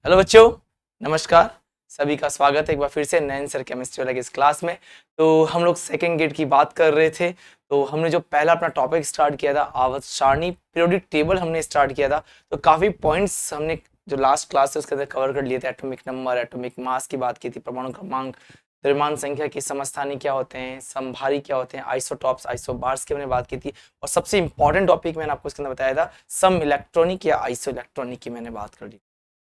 Hello बच्चों, नमस्कार। सभी का स्वागत है एक बार फिर से नयन सर केमिस्ट्री वाले इस क्लास में। तो हम लोग सेकंड गेट की बात कर रहे थे। तो हमने जो पहला अपना टॉपिक स्टार्ट किया था आवर्त सारणी पीरियोडिक टेबल हमने स्टार्ट किया था। तो काफी पॉइंट्स हमने जो लास्ट क्लास है उसके अंदर कवर कर लिए थे। एटॉमिक नंबर, एटॉमिक मास की बात की थी, परमाणु क्रमांक, द्रव्यमान संख्या की समस्थानिक क्या होते हैं, समभारी क्या होते हैं, आइसोटॉप्स, आइसोबार्स की हमने बात की थी। और सबसे इंपॉर्टेंट टॉपिक मैंने आपको इसके अंदर बताया था सम इलेक्ट्रॉनिक या आइसो इलेक्ट्रॉनिक की मैंने बात कर ली।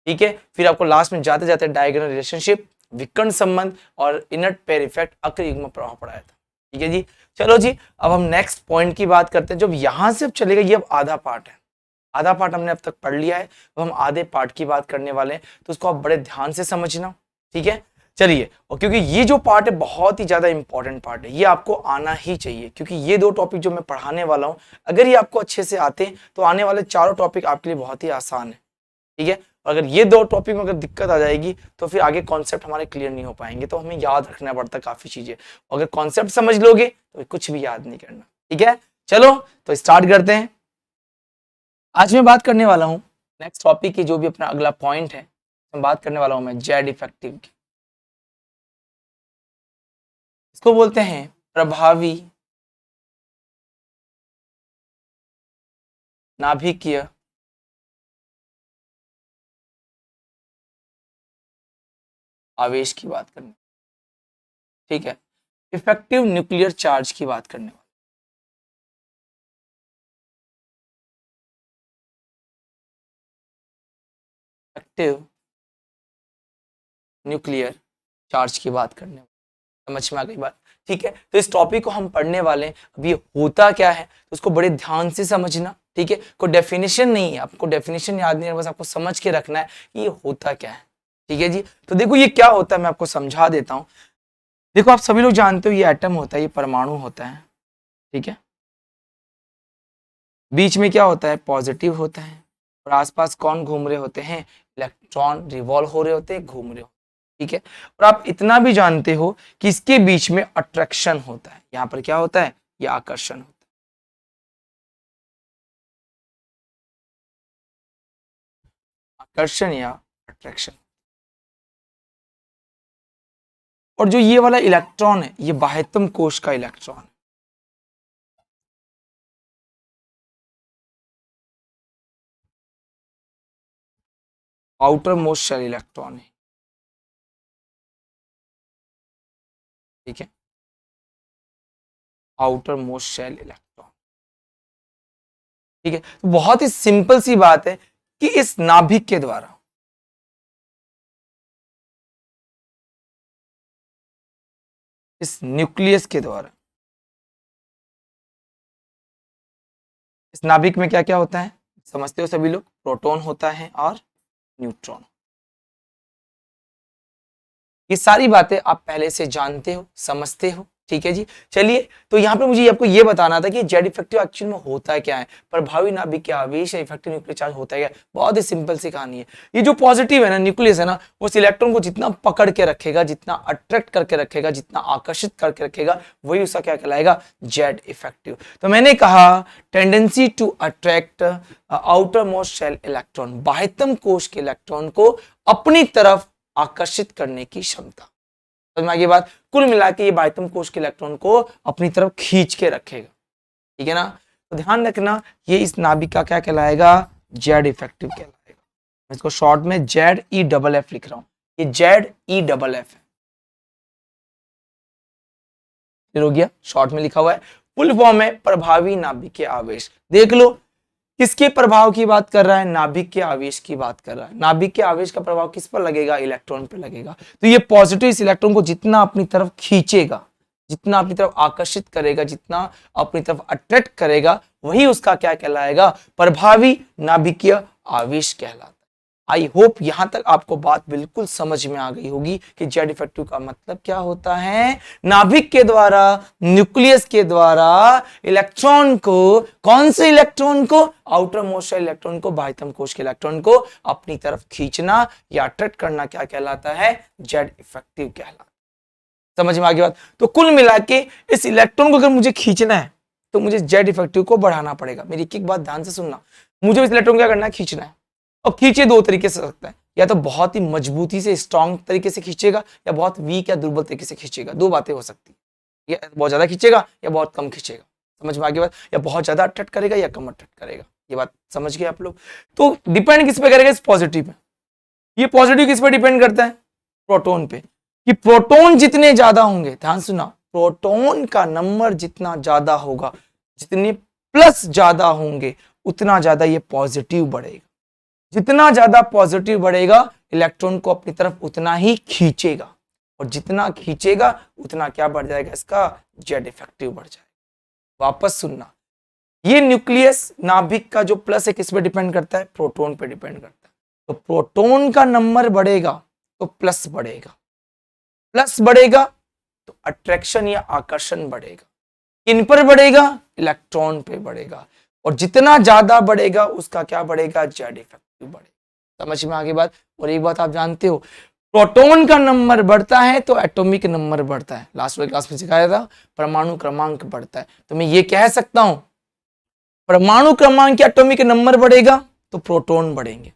ठीक है, फिर आपको लास्ट में जाते जाते डायगोनल रिलेशनशिप, विकर्ण संबंध और इनर्ट पेयर इफेक्ट, अक्र युग्म प्रभाव पढ़ाया था। ठीक है जी, चलो जी अब हम नेक्स्ट पॉइंट की बात करते हैं। जब यहां से अब चलेगा, ये अब आधा पार्ट है। आधा पार्ट हमने अब तक पढ़ लिया है, अब हम आधे पार्ट की बात करने वाले हैं, तो उसको आप बड़े ध्यान से समझना। ठीक है, चलिए। और क्योंकि ये जो पार्ट है बहुत ही ज्यादा इंपॉर्टेंट पार्ट है, ये आपको आना ही चाहिए, क्योंकि ये दो टॉपिक जो मैं पढ़ाने वाला हूं अगर ये आपको अच्छे से आते हैं तो आने वाले चारों टॉपिक आपके लिए बहुत ही आसान है। ठीक है, अगर ये दो टॉपिक में अगर दिक्कत आ जाएगी तो फिर आगे कॉन्सेप्ट हमारे क्लियर नहीं हो पाएंगे। तो हमें याद रखना पड़ता काफी चीजें, अगर कॉन्सेप्ट समझ लोगे तो कुछ भी याद नहीं करना। ठीक है, चलो तो स्टार्ट करते हैं। आज मैं बात करने वाला हूं नेक्स्ट टॉपिक की, जो भी अपना अगला पॉइंट है मैं बात करने वाला हूं मैं जेड इफेक्टिव की। इसको बोलते हैं प्रभावी नाभिकीय आवेश की बात करने। ठीक है, इफेक्टिव न्यूक्लियर चार्ज की बात करने वाले। इफेक्टिव न्यूक्लियर चार्ज की बात करने वाले, समझ में आ गई बात। ठीक है, तो इस टॉपिक को हम पढ़ने वाले हैं। अभी होता क्या है तो उसको बड़े ध्यान से समझना। ठीक है, कोई डेफिनेशन नहीं है, आपको डेफिनेशन याद नहीं है, बस आपको समझ के रखना है कि ये होता क्या है। ठीक है जी, तो देखो ये क्या होता है मैं आपको समझा देता हूं। देखो आप सभी लोग जानते हो ये एटम होता है, ये परमाणु होता है। ठीक है, बीच में क्या होता है, पॉजिटिव होता है, और आसपास कौन घूम रहे होते हैं, इलेक्ट्रॉन रिवॉल्व हो रहे होते हैं, घूम रहे होते हैं। ठीक है, और आप इतना भी जानते हो कि इसके बीच में अट्रैक्शन होता है। यहां पर क्या होता है, ये आकर्षण होता है। आकर्षण या अट्रैक्शन। और जो ये वाला इलेक्ट्रॉन है ये बाह्यतम कोश का इलेक्ट्रॉन है। आउटर मोस्ट शेल इलेक्ट्रॉन है। ठीक है, आउटर मोस्ट शेल इलेक्ट्रॉन। ठीक है, तो बहुत ही सिंपल सी बात है कि इस नाभिक के द्वारा इस न्यूक्लियस के द्वारा इस नाभिक में क्या क्या होता है समझते हो सभी लोग, प्रोटॉन होता है और न्यूट्रॉन। ये सारी बातें आप पहले से जानते हो, समझते हो। ठीक है जी, चलिए तो यहाँ पे मुझे आपको ये बताना था कि जेड इफेक्टिव एक्चुअल में होता क्या है, प्रभावी नाभिकीय आवेश या इफेक्टिव न्यूक्लियर चार्ज होता है क्या। बहुत ही सिंपल सी कहानी है। ये जो पॉजिटिव है ना, न्यूक्लियस है ना, वो इलेक्ट्रॉन को जितना पकड़ के रखेगा, जितना अट्रैक्ट करके रखेगा, जितना आकर्षित करके रखेगा, वही उसका क्या कहलाएगा, जेड इफेक्टिव। तो मैंने कहा tendency to attract outer most shell electron, बाह्यतम कोश के इलेक्ट्रॉन को अपनी तरफ आकर्षित करने की क्षमता। समझ में आ गई बात। कुल मिला के ये बाह्यतम कोश के इलेक्ट्रॉन को अपनी तरफ खींच के रखेगा। ठीक है ना, तो ध्यान रखना ये इस नाभिक का क्या कहलाएगा, जेड इफेक्टिव कहलाएगा। मैं इसको शॉर्ट में जेड ई डबल एफ लिख रहा हूं, ये जेड ई डबल एफ है। हो गया, शॉर्ट में लिखा हुआ है। फुल फॉर्म है प्रभावी नाभिकीय आवेश। देख लो किसके प्रभाव की बात कर रहा है, नाभिक के आवेश की बात कर रहा है। नाभिक के आवेश का प्रभाव किस पर लगेगा, इलेक्ट्रॉन पर लगेगा। तो ये पॉजिटिव इस इलेक्ट्रॉन को जितना अपनी तरफ खींचेगा, जितना अपनी तरफ आकर्षित करेगा, जितना अपनी तरफ अट्रैक्ट करेगा, वही उसका क्या कहलाएगा, प्रभावी नाभिकीय आवेश कहलाता है। आई होप यहां तक आपको बात बिल्कुल समझ में आ गई होगी कि जेड इफेक्टिव का मतलब क्या होता है। नाभिक के द्वारा, न्यूक्लियस के द्वारा इलेक्ट्रॉन को, कौन से इलेक्ट्रॉन को, आउटर मोस्ट इलेक्ट्रॉन को, बाह्यतम कोश के इलेक्ट्रॉन को अपनी तरफ खींचना या अट्रैक्ट करना क्या कहलाता है, जेड इफेक्टिव कहलाता है। समझ में आ गई बात। तो कुल मिला के इस इलेक्ट्रॉन को अगर मुझे खींचना है तो मुझे जेड इफेक्टिव को बढ़ाना पड़ेगा। मेरी एक बात ध्यान से सुनना, मुझे इस इलेक्ट्रॉन को क्या करना है, खींचना है। और खींचे दो तरीके से सकता है, या तो बहुत ही मजबूती से स्ट्रांग तरीके से खींचेगा या बहुत वीक या दुर्बल तरीके से खींचेगा। दो बातें हो सकती है, या बहुत ज्यादा खींचेगा या बहुत कम खींचेगा। समझ में आ गई बात? या बहुत ज्यादा अट्रैक्ट करेगा या कम अट्रैक्ट करेगा। ये बात समझ गए आप लोग? तो डिपेंड किस पे करेगा? इस पॉजिटिव पे। ये पॉजिटिव किस पे डिपेंड करता है? प्रोटॉन पे। कि प्रोटॉन जितने ज्यादा होंगे, ध्यान सुना, प्रोटॉन का नंबर जितना ज्यादा होगा, जितने प्लस ज्यादा होंगे, उतना ज्यादा ये पॉजिटिव बढ़ेगा। जितना ज्यादा पॉजिटिव बढ़ेगा, इलेक्ट्रॉन को अपनी तरफ उतना ही खींचेगा, और जितना खींचेगा उतना क्या बढ़ जाएगा? इसका जेड इफेक्टिव बढ़ जाएगा। वापस सुनना, ये न्यूक्लियस नाभिक का जो प्लस है किस पे डिपेंड करता है? प्रोटॉन पे डिपेंड करता है। तो प्रोटॉन का नंबर बढ़ेगा तो प्लस बढ़ेगा, प्लस बढ़ेगा तो अट्रैक्शन या आकर्षण बढ़ेगा। किन पर बढ़ेगा? इलेक्ट्रॉन पे बढ़ेगा, और जितना ज्यादा बढ़ेगा उसका क्या बढ़ेगा? जेड इफेक्टिव बढ़ेगा। समझ में आगे बात? और एक बात आप जानते हो, प्रोटॉन का नंबर बढ़ता है तो एटॉमिक नंबर बढ़ता है। लास्ट वाली क्लास में सिखाया था, परमाणु क्रमांक बढ़ता है। तो मैं ये कह सकता हूं, परमाणु क्रमांक या एटॉमिक नंबर बढ़ेगा तो प्रोटॉन बढ़ेंगे।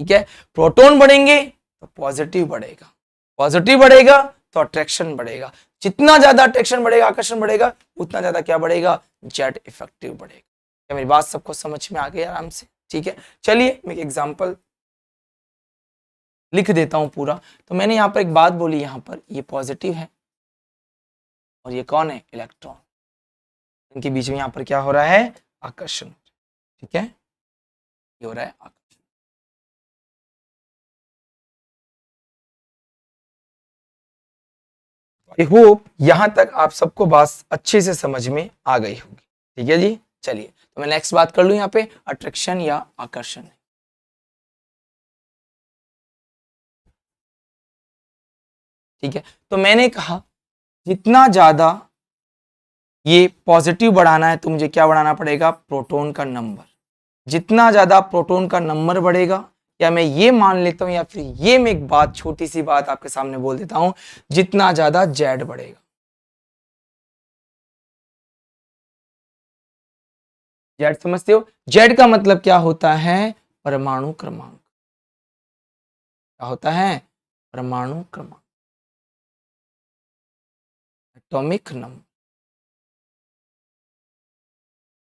ठीक है, प्रोटॉन बढ़ेंगे तो पॉजिटिव बढ़ेगा, पॉजिटिव बढ़ेगा तो अट्रैक्शन बढ़ेगा। जितना ज्यादा अट्रैक्शन बढ़ेगा, आकर्षण बढ़ेगा, उतना ज्यादा क्या बढ़ेगा? जेड इफेक्टिव बढ़ेगा। क्या मेरी बात सबको समझ में आ गई आराम से? ठीक है, चलिए मैं एक एग्जांपल लिख देता हूं पूरा। तो मैंने यहां पर एक बात बोली, यहां पर ये पॉजिटिव है और ये कौन है? इलेक्ट्रॉन। इनके बीच में यहां पर क्या हो रहा है? आकर्षण। ठीक है, ये हो रहा है आकर्षण। आई होप यहां तक आप सबको बात अच्छे से समझ में आ गई होगी। ठीक है जी, चलिए तो मैं नेक्स्ट बात कर लूं यहां पे, अट्रैक्शन या आकर्षण। ठीक है, तो मैंने कहा जितना ज्यादा ये पॉजिटिव बढ़ाना है तो मुझे क्या बढ़ाना पड़ेगा? प्रोटॉन का नंबर। जितना ज्यादा प्रोटॉन का नंबर बढ़ेगा, या मैं ये मान लेता हूं, या फिर ये मैं एक बात, छोटी सी बात आपके सामने बोल देता हूं, जितना ज्यादा जेड बढ़ेगा। जेड समझते हो? जेड का मतलब क्या होता है? परमाणु क्रमांक। क्या होता है? परमाणु क्रमांक, एटॉमिक नंबर।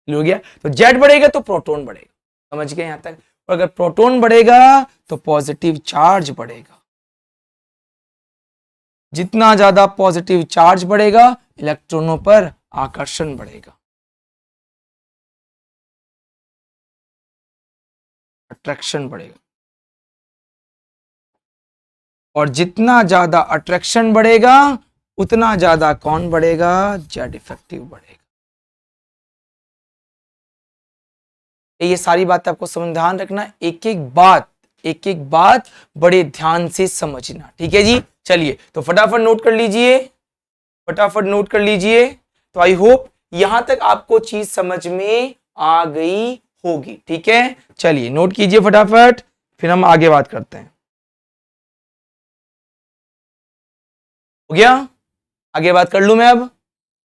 हो गया? तो जेड बढ़ेगा तो प्रोटॉन बढ़ेगा। समझ गए यहां तक? और अगर प्रोटॉन बढ़ेगा तो पॉजिटिव चार्ज बढ़ेगा। जितना ज्यादा पॉजिटिव चार्ज बढ़ेगा, इलेक्ट्रॉनों पर आकर्षण बढ़ेगा, अट्रैक्शन बढ़ेगा। और जितना ज्यादा अट्रैक्शन बढ़ेगा, उतना ज्यादा कौन बढ़ेगा? जेड इफेक्टिव बढ़ेगा। ये सारी बातें आपको समझ, ध्यान रखना, एक एक बात बड़े ध्यान से समझना। ठीक है जी, चलिए तो फटाफट नोट कर लीजिए, फटाफट नोट कर लीजिए। तो आई होप यहां तक आपको चीज समझ में आ गई होगी। ठीक है, चलिए नोट कीजिए फटाफट, फिर हम आगे बात करते हैं। हो गया? आगे बात कर लूं मैं अब?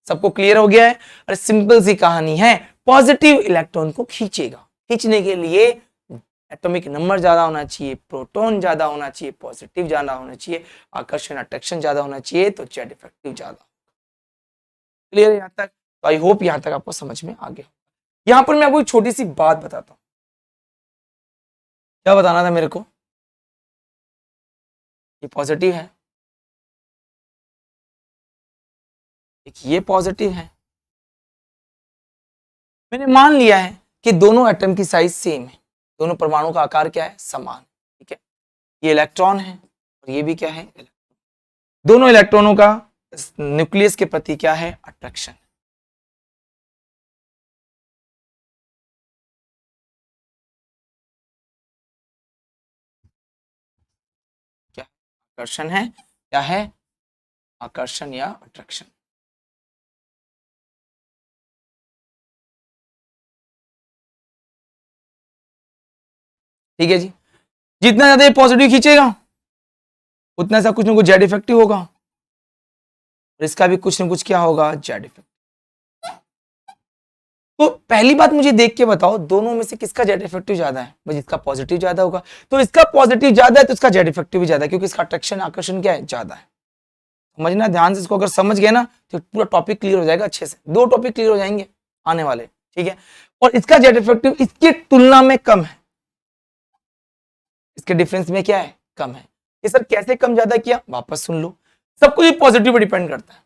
सबको क्लियर हो गया है? अरे सिंपल सी कहानी है, पॉजिटिव इलेक्ट्रॉन को खींचेगा। खींचने के लिए एटॉमिक नंबर ज्यादा होना चाहिए, प्रोटॉन ज्यादा होना चाहिए, पॉजिटिव ज्यादा होना चाहिए, आकर्षण अट्रैक्शन ज्यादा होना चाहिए, तो जेड इफेक्टिव ज्यादा। क्लियर है यहां तक? तो आई होप यहां तक आपको समझ में आ गया। यहां पर मैं आपको एक छोटी सी बात बताता हूं। क्या बताना था मेरे को? ये पॉजिटिव है, एक ये पॉजिटिव है। मैंने मान लिया है कि दोनों एटम की साइज सेम है, दोनों परमाणु का आकार क्या है? समान। ठीक है, ये इलेक्ट्रॉन है और ये भी क्या है? दोनों इलेक्ट्रॉनों का न्यूक्लियस के प्रति क्या है? अट्रैक्शन। क्या आकर्षण है? क्या है? आकर्षण या अट्रैक्शन। ठीक है जी, जितना ज्यादा ये पॉजिटिव खींचेगा उतना सा कुछ ना कुछ जेड इफेक्टिव होगा, और इसका भी कुछ ना कुछ क्या होगा? Z effect. तो पहली बात मुझे देख के बताओ, दोनों में से किसका जेड इफेक्टिव ज्यादा है? भाई जिसका पॉजिटिव ज्यादा होगा, तो इसका पॉजिटिव ज्यादा है तो इसका जेड इफेक्टिव भी ज्यादा है, क्योंकि इसका अट्रैक्शन आकर्षण क्या है? ज्यादा है। समझना ध्यान से, इसको अगर समझ गए ना तो पूरा टॉपिक क्लियर हो जाएगा अच्छे से। 2 टॉपिक क्लियर हो जाएंगे आने वाले, ठीक है। और इसका जेड इफेक्टिव इसकी तुलना में कम है, इसके डिफरेंस में क्या है? कम है। ये सर कैसे कम ज्यादा किया? वापस सुन लो, सब कुछ पॉजिटिव पर डिपेंड करता है।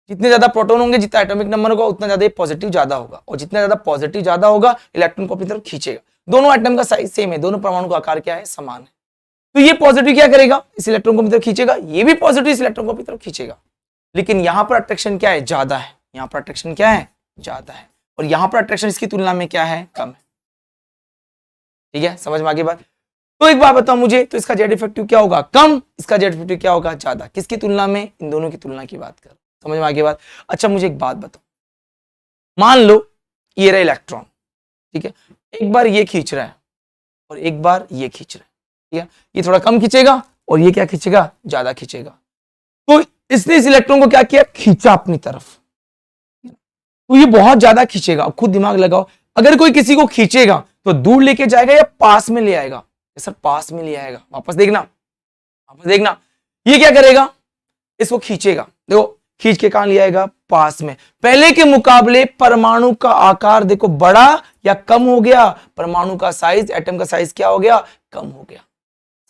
जितने ज्यादा प्रोटॉन होंगे, जितना एटॉमिक नंबर होगा, उतना ज्यादा पॉजिटिव ज्यादा होगा, और जितना ज्यादा पॉजिटिव ज्यादा होगा इलेक्ट्रॉन को अपनी तरफ खींचेगा। दोनों एटम का साइज सेम है, दोनों परमाणु का आकार क्या है? समान है। तो ये पॉजिटिव क्या करेगा? इस इलेक्ट्रॉन को अपनी तरफ खींचेगा, ये भी पॉजिटिव इस इलेक्ट्रॉन को अपनी तरफ खींचेगा। लेकिन यहां पर अट्रैक्शन क्या है? ज्यादा है। यहां पर अट्रैक्शन क्या है? ज्यादा है। और यहां पर अट्रैक्शन इसकी तुलना में क्या है? कम है। ठीक है, समझ में आ गई बात? तो एक बात बताओ मुझे, तो इसका जेड इफेक्टिव क्या होगा? कम। इसका जेड इफेक्टिव क्या होगा? ज्यादा। किसकी तुलना में? इन दोनों की तुलना की बात कर। समझ में आ गई बात? अच्छा मुझे एक बात बताओ, मान लो ये रहा इलेक्ट्रॉन, ठीक है, एक बार ये खींच रहा है और एक बार ये खींच रहा है, ठीक है। ये थोड़ा कम खींचेगा और ये क्या खींचेगा? ज्यादा खींचेगा। तो इसने इस इलेक्ट्रॉन को क्या किया? खींचा अपनी तरफ। तो ये बहुत ज्यादा खींचेगा। खुद दिमाग लगाओ, अगर कोई किसी को खींचेगा तो दूर लेके जाएगा या पास में ले आएगा? सर पास में ले आएगा। वापस देखना, वापस देखना, ये क्या करेगा? इसको खींचेगा। देखो खींच के कहां ले आएगा? पास में। पहले के मुकाबले परमाणु का आकार देखो बड़ा या कम हो गया? परमाणु का साइज, एटम का साइज क्या हो गया? कम हो गया।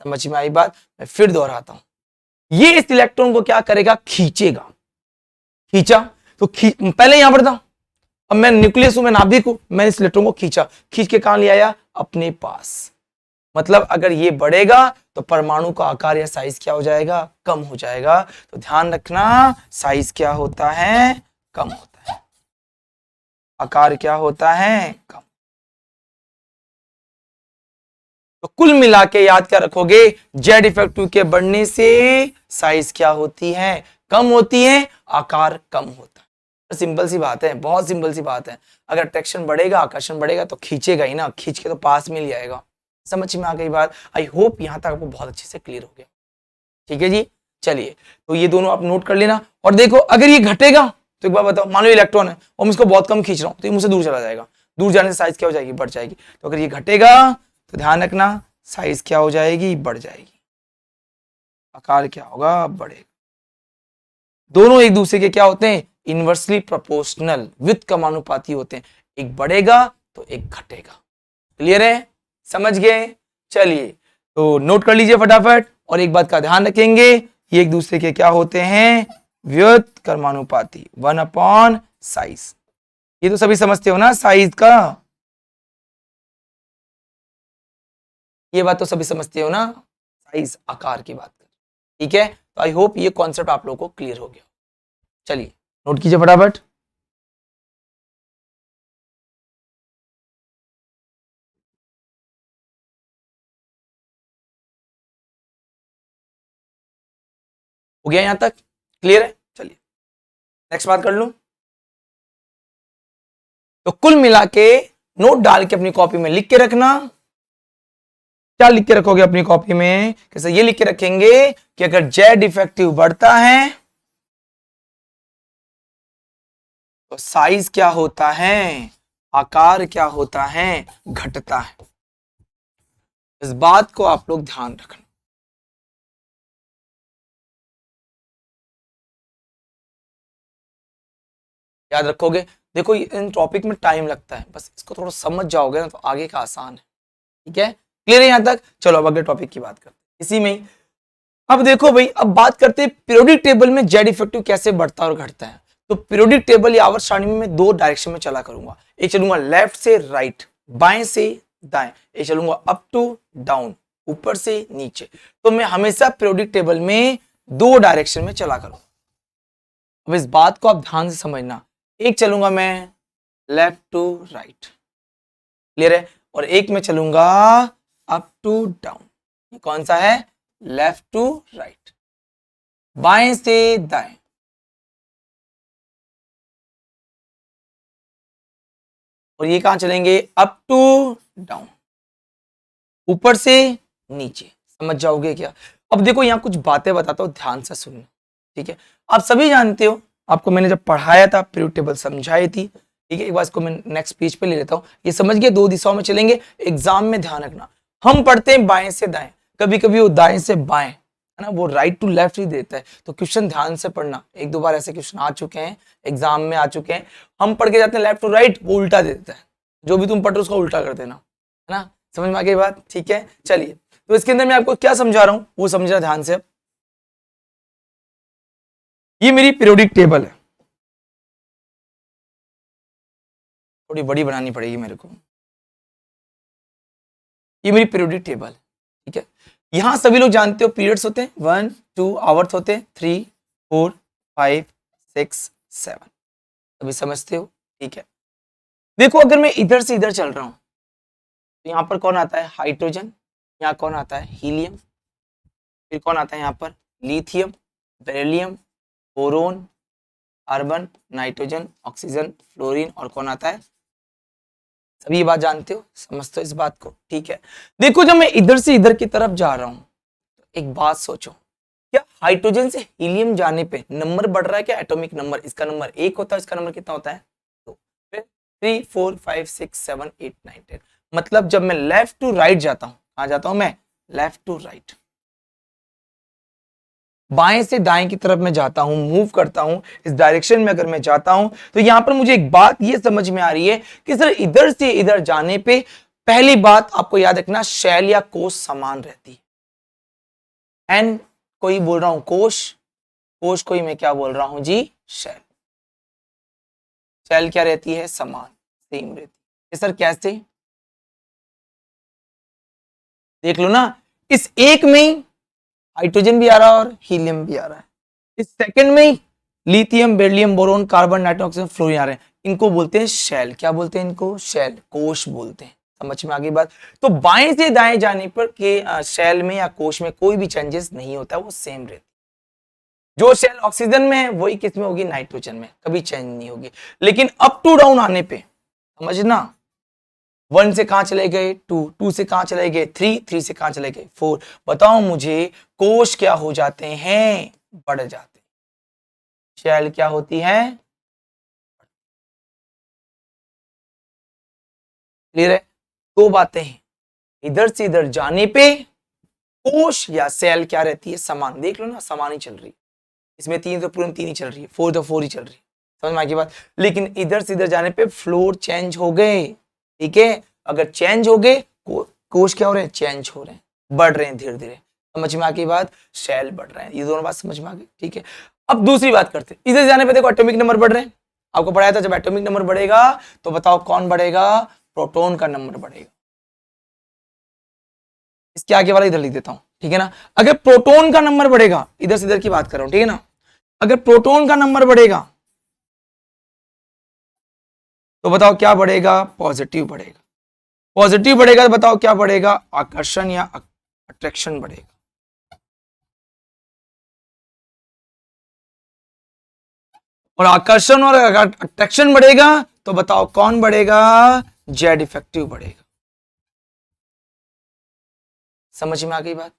समझ में आई बात? मैं फिर दोहराता हूं, ये इस इलेक्ट्रॉन को क्या करेगा? खींचेगा। खींचा तो पहले यहां पर था, अब मैं न्यूक्लियस हूं, मैं नाभिक हूं, मैंने इस इलेक्ट्रॉन को खींचा, खींच के कहां ले आया? अपने पास। मतलब अगर ये बढ़ेगा तो परमाणु का आकार या साइज क्या हो जाएगा? कम हो जाएगा। तो ध्यान रखना, साइज क्या होता है? कम होता है। आकार क्या होता है? कम। तो कुल मिला के याद क्या रखोगे? जेड इफेक्टिव के बढ़ने से साइज क्या होती है? कम होती है, आकार कम होता है। सिंपल सी बात है, बहुत सिंपल सी बात है। अगर अट्रैक्शन बढ़ेगा, आकर्षण बढ़ेगा तो खींचेगा ही ना, खींच के तो पास में ले आएगा। समझ में आ गई बात? आई होप यहां तक आपको बहुत अच्छे से क्लियर हो गया। ठीक है जी, चलिए तो ये दोनों आप नोट कर लेना। और देखो अगर ये घटेगा तो एक बार बताओ, मान लो इलेक्ट्रॉन है और मैं इसको बहुत कम खींच रहा हूं तो ये मुझसे दूर चला जाएगा। दूर जाने से साइज क्या हो जाएगी? बढ़ जाएगी। तो अगर ये घटेगा तो ध्यान रखना, साइज क्या हो जाएगी? बढ़ जाएगी। आकार क्या होगा? बढ़ेगा। दोनों एक दूसरे के क्या होते हैं? इनवर्सली प्रोपोर्शनल, व्युत्क्रमानुपाती होते हैं। एक बढ़ेगा तो एक घटेगा। क्लियर है? समझ गए? चलिए तो नोट कर लीजिए फटाफट। और एक बात का ध्यान रखेंगे, ये एक दूसरे के क्या होते हैं? व्युत्क्रमानुपाती, 1 साइज। ये तो सभी समझते हो ना साइज का? ये बात तो सभी समझते हो ना, साइज आकार की बात कर। ठीक है, तो आई होप ये कॉन्सेप्ट आप लोगों को क्लियर हो गया। चलिए नोट कीजिए फटाफट। हो गया यहां तक? क्लियर है? चलिए नेक्स्ट बात कर लूं। तो कुल मिला के नोट डाल के अपनी कॉपी में लिख के रखना। क्या लिख के रखोगे अपनी कॉपी में? कैसे? ये लिख के रखेंगे कि अगर जेड इफेक्टिव बढ़ता है तो साइज क्या होता है? आकार क्या होता है? घटता है। इस बात को आप लोग ध्यान रखना। याद रखोगे? देखो इन टॉपिक में टाइम लगता है, बस इसको थोड़ा समझ जाओगे ना तो आगे का आसान है। ठीक है, क्लियर है यहां तक? चलो अब अगले टॉपिक की बात करते हैं इसी में ही। अब देखो भाई, अब बात करते हैं पीरियोडिक टेबल में जेड इफेक्टिव कैसे बढ़ता और घटता है। तो पीरियोडिक टेबल या आवर्त सारणी में मैं 2 डायरेक्शन में चला करूंगा। एक चलूंगा लेफ्ट से राइट, बाएं से दाएं। एक चलूंगा अप टू डाउन, ऊपर से नीचे। तो मैं हमेशा पीरियोडिक टेबल में 2 डायरेक्शन में चला करूंगा। अब इस बात को आप ध्यान से समझना, एक चलूंगा मैं लेफ्ट टू राइट, क्लियर है, और एक में चलूंगा अप टू डाउन। कौन सा है? लेफ्ट टू राइट, बाएं से दाएं। और ये कहां चलेंगे? अप टू डाउन, ऊपर से नीचे। समझ जाओगे क्या? अब देखो यहां कुछ बातें बताता हूं, ध्यान से सुनना। ठीक है, आप सभी जानते हो, आपको मैंने जब पढ़ाया था पीरियोडिक टेबल समझाई थी ठीक है, एक बार इसको मैं नेक्स्ट पेज पे ले लेता हूँ। ये समझ गए, दो दिशाओं में चलेंगे, एग्जाम में ध्यान रखना। हम पढ़ते हैं बाएं से दाएं, कभी कभी वो दाएं से बाएं, है ना, वो राइट टू लेफ्ट ही देता है, तो क्वेश्चन ध्यान से पढ़ना। एक दो बार ऐसे क्वेश्चन आ चुके हैं, एग्जाम में आ चुके हैं। हम पढ़ के जाते हैं लेफ्ट टू राइट, वो उल्टा दे देता है, जो भी तुम पढ़ रहे हो उसको उल्टा कर देना, है ना। समझ में आ गई बात, ठीक है। चलिए, तो इसके अंदर मैं आपको क्या समझा रहा हूं वो समझना ध्यान से। अब ये मेरी पीरियोडिक टेबल है, थोड़ी बड़ी बनानी पड़ेगी मेरे को। ये मेरी पीरियोडिक टेबल है, ठीक है। यहां सभी लोग जानते हो पीरियड्स होते हैं, 1 2 आवर्स होते हैं, 3 4 5 6 7, अभी समझते हो, ठीक है। देखो, अगर मैं इधर से इधर चल रहा हूं तो यहाँ पर कौन आता है, हाइड्रोजन, यहाँ कौन आता है, हीलियम, फिर कौन आता है यहाँ पर, lithium, beryllium, boron, carbon, nitrogen, oxygen, fluorine, और कौन आता है, सभी ये बात जानते हो, समझते हो इस बात को, ठीक है। देखो, जब मैं इधर से इधर की तरफ जा रहा हूं तो एक बात सोचो, क्या हाइड्रोजन से हीलियम जाने पे नंबर बढ़ रहा है क्या, एटॉमिक नंबर, इसका नंबर 1 होता है, इसका नंबर कितना होता है, तो फिर 3 4 5 6 7 8 9 10, मतलब जब मैं लेफ्ट टू राइट जाता हूं, कहां जाता हूं मैं, लेफ्ट टू राइट, बाएं से दाएं की तरफ मैं जाता हूं, मूव करता हूं, इस डायरेक्शन में अगर मैं जाता हूं तो यहां पर मुझे एक बात ये समझ में आ रही है कि सर इधर से इधर जाने पे पहली बात आपको याद रखना, शैल या कोश समान रहती है। एन कोई बोल रहा हूं कोश, कोश कोई मैं क्या बोल रहा हूं जी, शैल। शैल क्या रहती है, समान, सेम रहती है। सर कैसे, देख लो ना, इस एक में ही हाइड्रोजन भी आ रहा है और हीलियम भी आ रहा है, इस सेकंड में ही lithium, beryllium, boron, carbon, nitrogen, oxygen, fluorine आ रहे हैं, इनको बोलते हैं शैल। क्या बोलते हैं इनको, शैल, कोश बोलते हैं। समझ में आ गई बात। तो बाएं से दाएं जाने पर के शैल में या कोश में कोई भी चेंजेस नहीं होता, वो सेम रहती। जो शैल ऑक्सीजन में है वही किस में होगी, नाइट्रोजन में, कभी चेंज नहीं होगी। लेकिन अप टू डाउन आने पे समझना, 1 से कहां चले गए 2, 2 से कहां चले गए 3, 3 से कहां चले गए 4। बताओ मुझे, कोश क्या हो जाते हैं, बढ़ जाते हैं, शैल क्या होती है, क्लियर है। दो बातें हैं, इधर से इधर जाने पे कोश या सेल क्या रहती है, समान। देख लो ना, समान ही चल रही है, इसमें 3 तो पूरे 3 ही चल रही है, 4 तो 4 ही चल रही है, समझ में आ गई बात। लेकिन इधर से इधर जाने पे फ्लोर चेंज हो गए, ठीक है। अगर चेंज हो गए, कोश क्या हो रहे हैं, चेंज हो रहे हैं, बढ़ रहे हैं धीरे धीरे, समझ में आ गई बात, शेल बढ़ रहे हैं, ये दोनों बात समझ में आ गई, ठीक है। अब दूसरी बात करते हैं, इधर जाने पे देखो एटॉमिक नंबर बढ़ रहे हैं, आपको पढ़ाया था, जब एटॉमिक नंबर बढ़ेगा तो बताओ कौन बढ़ेगा, प्रोटॉन का नंबर बढ़ेगा। इसके आगे वाला इधर लिख देता हूं, ठीक है ना। अगर प्रोटॉन का नंबर बढ़ेगा, इधर से इधर की बात कर रहा हूं, ठीक है ना, अगर प्रोटॉन का नंबर बढ़ेगा तो बताओ क्या बढ़ेगा, पॉजिटिव बढ़ेगा। पॉजिटिव बढ़ेगा तो बताओ क्या बढ़ेगा, आकर्षण या अट्रैक्शन बढ़ेगा। और आकर्षण और अट्रैक्शन बढ़ेगा तो बताओ कौन बढ़ेगा, जेड इफेक्टिव बढ़ेगा। समझ में आ गई बात,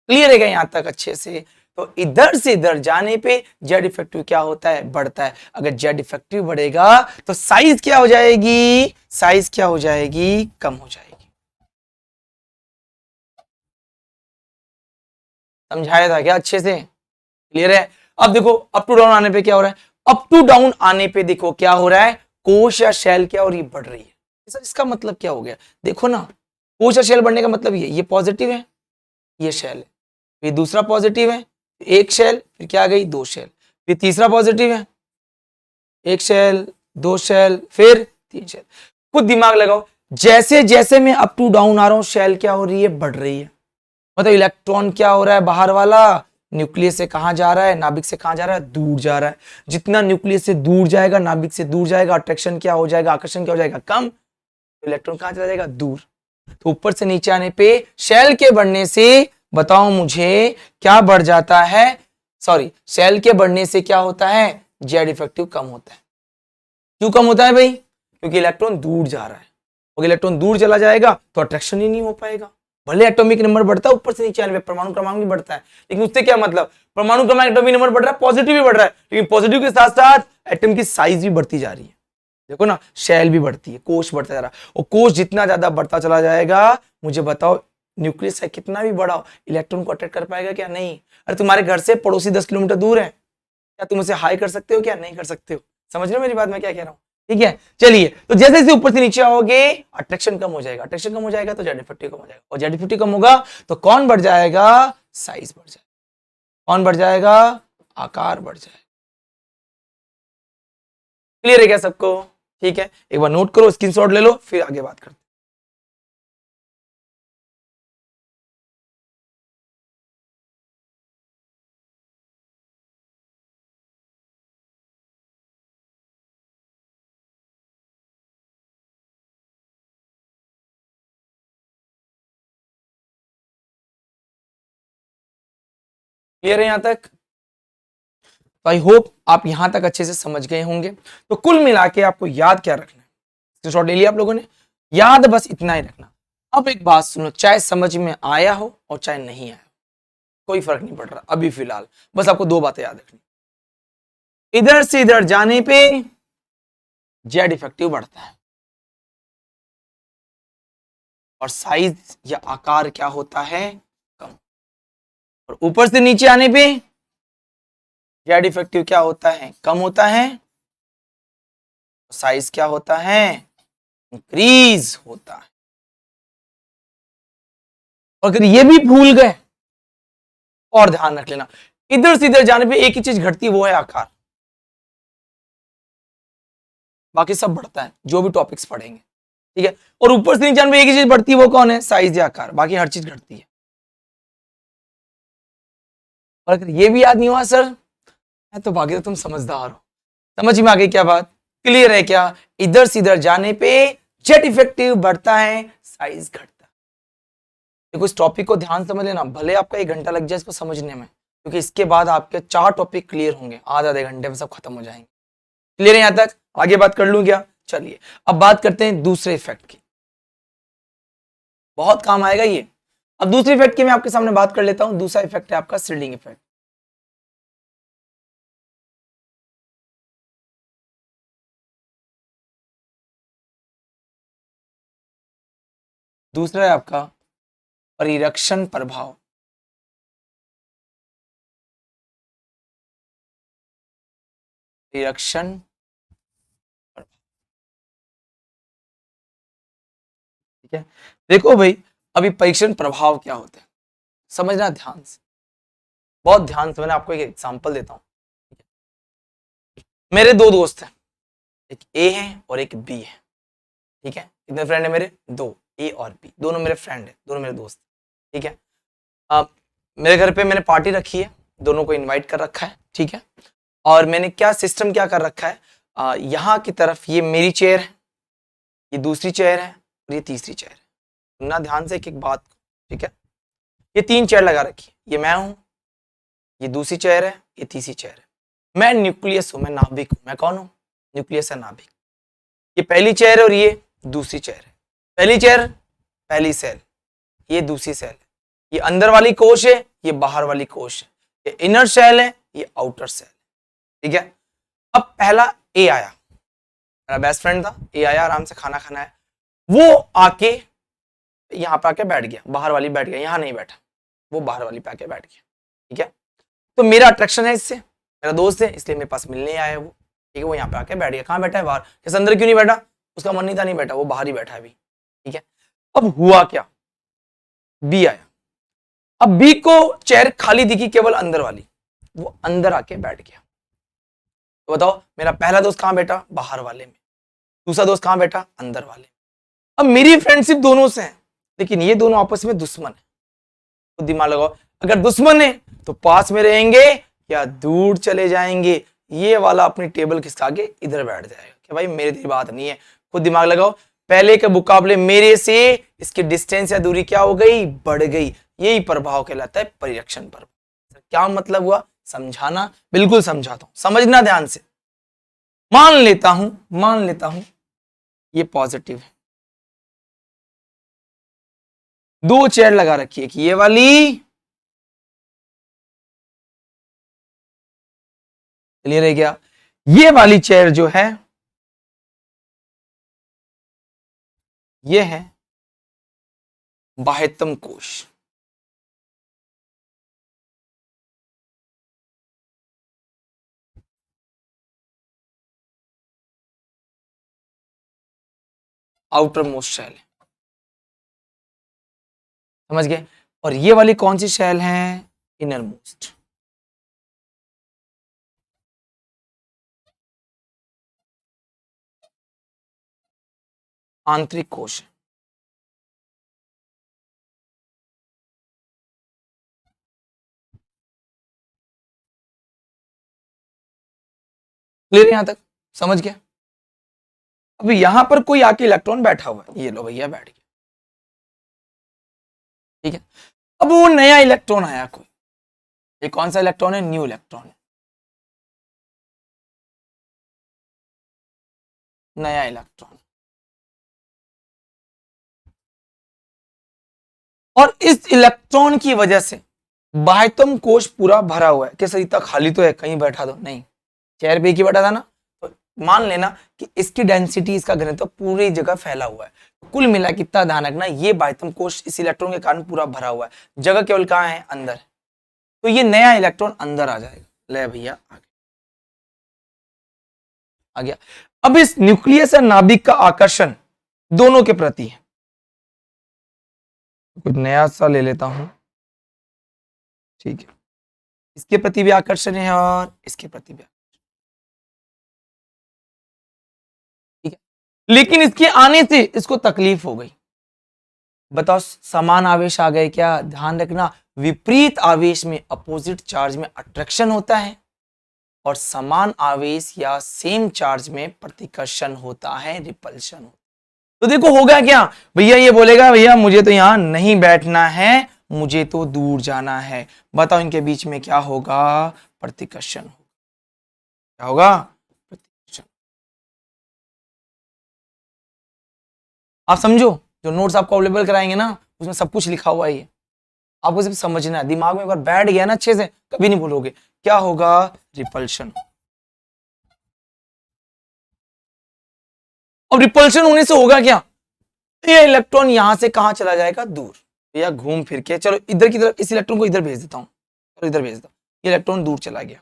क्लियर है क्या यहां तक अच्छे से। तो इधर से इधर जाने पे जेड इफेक्टिव क्या होता है, बढ़ता है। अगर जेड इफेक्टिव बढ़ेगा तो साइज क्या हो जाएगी, साइज क्या हो जाएगी, कम हो जाएगी। समझाया था क्या अच्छे से, क्लियर है। अब देखो अप टू डाउन आने पे क्या हो रहा है, अप टू डाउन आने पे देखो क्या हो रहा है, कोश या शेल क्या हो रही है, बढ़ रही है। सर इसका मतलब क्या हो गया, देखो ना, कोश या शेल बढ़ने का मतलब ये पॉजिटिव है, ये शेल है, फिर दूसरा पॉजिटिव है, एक शेल, फिर क्या आ गई, 2 शेल, फिर तीसरा पॉजिटिव है, एक शेल, 2 शेल, फिर 3 शेल। खुद दिमाग लगाओ, जैसे जैसे मैं अप टू डाउन आ रहा हूं, शेल क्या हो रही है, बढ़ रही है। मतलब इलेक्ट्रॉन क्या हो रहा है, बाहर वाला न्यूक्लियस से कहां जा रहा है, नाभिक से कहां जा रहा है, दूर जा रहा है। जितना न्यूक्लियस से दूर जाएगा, नाभिक से दूर जाएगा, अट्रैक्शन क्या हो जाएगा, आकर्षण क्या हो जाएगा, कम, इलेक्ट्रॉन कहां चला जाएगा, दूर। तो ऊपर से नीचे आने पे शेल के बढ़ने से बताओ मुझे क्या बढ़ जाता है, सॉरी, शेल के बढ़ने से क्या होता है, जेड इफेक्टिव कम होता है। क्यों कम होता है भाई, क्योंकि इलेक्ट्रॉन दूर जा रहा है, और इलेक्ट्रॉन दूर चला जाएगा तो अट्रैक्शन ही नहीं हो पाएगा। भले एटॉमिक नंबर बढ़ता है ऊपर से नीचे आने पे, परमाणु क्रमांक भी बढ़ता है, लेकिन उससे क्या मतलब, परमाणु क्रमांक एटॉमिक नंबर बढ़ रहा है, पॉजिटिव भी बढ़ रहा है, लेकिन पॉजिटिव के साथ साथ एटम की साइज भी बढ़ती जा रही है। देखो ना, शेल भी बढ़ती है, कोश बढ़ता जा रहा है, और कोश जितना ज्यादा बढ़ता चला जाएगा, मुझे बताओ न्यूक्लियस है कितना भी बड़ा हो, इलेक्ट्रॉन को अट्रैक्ट कर पाएगा क्या? नहीं। अरे तुम्हारे घर से पड़ोसी 10 किलोमीटर दूर है, क्या तुम उसे हाई कर सकते हो क्या? नहीं कर सकते हो। समझ रहे हो मेरी बात मैं क्या कह रहा हूँ? ठीक है, चलिए, तो जैसे जैसे ऊपर से नीचे आओगे अट्रैक्शन कम हो जाएगा, अट्रैक्शन कम हो जाएगा तो जेड इफेक्टिव कम हो जाएगा, और जेड इफेक्टिव कम होगा तो कौन बढ़ जाएगा? साइज बढ़ जाएगा। कौन बढ़ जाएगा? आकार बढ़ जाएगा। क्लियर है क्या सबको? ठीक है, एक बार नोट करो, स्क्रीनशॉट ले लो, फिर आगे बात करते हैं। क्लियर है यहां तक? तो आई होप आप यहां तक अच्छे से समझ गए होंगे। तो कुल मिला के आपको याद क्या रखना है? स्क्रीनशॉट ले लिया आप लोगों ने? याद बस इतना ही रखना। अब एक बात सुनो, चाहे समझ में आया हो और चाहे नहीं आया, कोई फर्क नहीं पड़ रहा अभी फिलहाल, बस आपको दो बातें याद रखनी। इधर से इधर जाने पे जेड इफेक्टिव बढ़ता है, और साइज या आकार क्या होता है? कम। और ऊपर से नीचे आने पे जेड इफेक्टिव क्या होता है? कम होता है। साइज क्या होता है? इंक्रीज होता है। और अगर ये भी भूल गए, और ध्यान रख लेना, इधर से इधर जाने पे एक ही चीज घटती है, वो है आकार। बाकी सब बढ़ता है जो भी टॉपिक्स पढ़ेंगे, ठीक है। और ऊपर से नीचे जाने पे एक ही चीज बढ़ती है, वो कौन है? साइज या आकार। बाकी हर चीज घटती है। और अगर ये भी याद नहीं हुआ सर, तो बाकी तो तुम समझदार हो। समझ में आ गई क्या बात? क्लियर है क्या? इधर से इधर जाने पे जेट इफेक्टिव बढ़ता है, साइज घटता है। देखो इस टॉपिक को ध्यान समझ लेना, भले आपका 1 घंटा लग जाए इसको समझने में, क्योंकि इसके बाद आपके 4 टॉपिक क्लियर होंगे, आधे घंटे में सब खत्म हो जाएंगे। क्लियर है यहां तक? आगे बात कर लूं क्या? चलिए अब बात करते हैं दूसरे इफेक्ट की, बहुत काम आएगा ये। अब दूसरे इफेक्ट की मैं आपके सामने बात कर लेता हूं। दूसरा इफेक्ट है आपका शिल्डिंग इफेक्ट। दूसरा है आपका परिरक्षण प्रभाव। परिरक्षण, ठीक है। देखो भाई, अभी परीक्षण प्रभाव क्या होता है समझना ध्यान से, बहुत ध्यान से। मैंने आपको एक एग्जांपल देता हूं। मेरे दो दोस्त हैं, एक ए है और एक बी है, ठीक है। कितने फ्रेंड है मेरे? दो, ए और बी, दोनों मेरे फ्रेंड है, दोनों मेरे दोस्त, ठीक है। अब मेरे घर पे मैंने पार्टी रखी है, दोनों को इनवाइट कर रखा है, ठीक है। और मैंने क्या सिस्टम क्या कर रखा है, यहाँ की तरफ ये मेरी चेयर है, ये दूसरी चेयर है, और ये तीसरी चेयर है। सुनना ध्यान से एक एक बात, ठीक है। ये 3 चेयर लगा रखी है, ये मैं हूं, ये दूसरी चेयर है, ये तीसरी चेयर है। मैं न्यूक्लियस हूं, मैं नाभिक हूं। मैं कौन हूं? न्यूक्लियस है, नाभिक। ये पहली चेयर है और ये दूसरी चेयर है। पहली चेयर पहली सेल, ये दूसरी सेल है। ये अंदर वाली कोश है, ये बाहर वाली कोश है। ये इनर सेल है, ये आउटर सेल है, ठीक है। अब पहला ए आया, मेरा बेस्ट फ्रेंड था, ए आया, आराम से खाना खाना है, वो आके यहाँ पे आके बैठ गया, बाहर वाली बैठ गया, यहाँ नहीं बैठा, वो बाहर वाली पे आके बैठ गया, ठीक है। तो मेरा अट्रैक्शन है इससे, मेरा दोस्त है इसलिए मेरे पास मिलने आया है वो, ठीक है। वो यहाँ पे आके बैठ गया। कहाँ बैठा है? बाहर। कैसे अंदर क्यों नहीं बैठा? उसका मन नहीं था, नहीं बैठा, वो बाहर ही बैठा है अभी, ठीक है। अब हुआ क्या, बी आया। अब बी को चेयर खाली दिखी, केवल अंदर वाली, वो अंदर आके बैठ गया। तो बताओ मेरा पहला दोस्त कहाँ बैठा? बाहर वाले में। दूसरा दोस्त कहाँ बैठा? अंदर वाले में। अब मेरी फ्रेंडशिप दोनों से है, लेकिन ये दोनों आपस में दुश्मन है। तो दिमाग लगाओ, अगर दुश्मन है तो पास में रहेंगे या दूर चले जाएंगे? ये वाला अपनी टेबल खिसका के इधर बैठ जाएगा कि भाई मेरी तेरी बात नहीं है। खुद दिमाग लगाओ, पहले के मुकाबले मेरे से इसकी डिस्टेंस या दूरी क्या हो गई? बढ़ गई। यही प्रभाव कहलाता है परिरक्षण प्रभाव। क्या मतलब हुआ? समझाना, बिल्कुल समझाता हूं, समझना ध्यान से। मान लेता हूं ये पॉजिटिव है, 2 चेयर लगा रखी है कि ये वाली, क्लियर है क्या? ये वाली चेयर जो है ये है बाह्यतम कोश। आउटर मोस्ट शेल, समझ गए। और ये वाली कौन सी शेल है? Inner most. आंतरिक कोश। क्लियर यहां तक? समझ गया। अब यहां पर कोई आके इलेक्ट्रॉन बैठा हुआ है, ये लो भैया बैठ गया, ठीक है। अब वो नया इलेक्ट्रॉन आया कोई, ये कौन सा इलेक्ट्रॉन है? न्यू इलेक्ट्रॉन, नया इलेक्ट्रॉन। और इस इलेक्ट्रॉन की वजह से बाह्यतम कोश पूरा भरा हुआ है। क्या सर इतना खाली तो है, कहीं बैठा दो? नहीं, चेयर पे ही बैठा था ना, तो मान लेना कि इसकी डेंसिटी, इसका घनत्व पूरी जगह फैला हुआ है। कुल मिला के इतना ध्यान रखना, ये बाह्यतम कोश इस इलेक्ट्रॉन के कारण पूरा भरा हुआ है, जगह केवल कहाँ है? अंदर। तो ये नया इलेक्ट्रॉन अंदर आ जाएगा। ले भैया आ गया। अब इस न्यूक्लियस और नाभिक का आकर्षण दोनों के प्रति है। कुछ नया सा ले लेता हूं, ठीक है। इसके प्रति भी आकर्षण है और इसके प्रति भी, ठीक है। लेकिन इसके आने से इसको तकलीफ हो गई। बताओ, समान आवेश आ गए क्या? ध्यान रखना, विपरीत आवेश में, अपोजिट चार्ज में अट्रैक्शन होता है और समान आवेश या सेम चार्ज में प्रतिकर्षण होता है, रिपल्शन होता है। तो देखो होगा क्या भैया, ये बोलेगा भैया मुझे तो यहां नहीं बैठना है, मुझे तो दूर जाना है। बताओ इनके बीच में क्या होगा? प्रतिकर्षण होगा। क्या होगा? प्रतिकर्षण। आप समझो, जो नोट्स आपको अवेलेबल कराएंगे ना, उसमें सब कुछ लिखा हुआ है। आपको सिर्फ समझना है, दिमाग में एक बार बैठ गया ना अच्छे से, कभी नहीं भूलोगे। क्या होगा? रिपल्शन। अब रिपल्शन होने से होगा क्या? ये इलेक्ट्रॉन यहां से कहां चला जाएगा? दूर। या घूम फिर के, चलो इधर की तरफ, इस इलेक्ट्रॉन को इधर भेज देता हूं, चलो इधर भेज दो। ये इलेक्ट्रॉन दूर चला गया।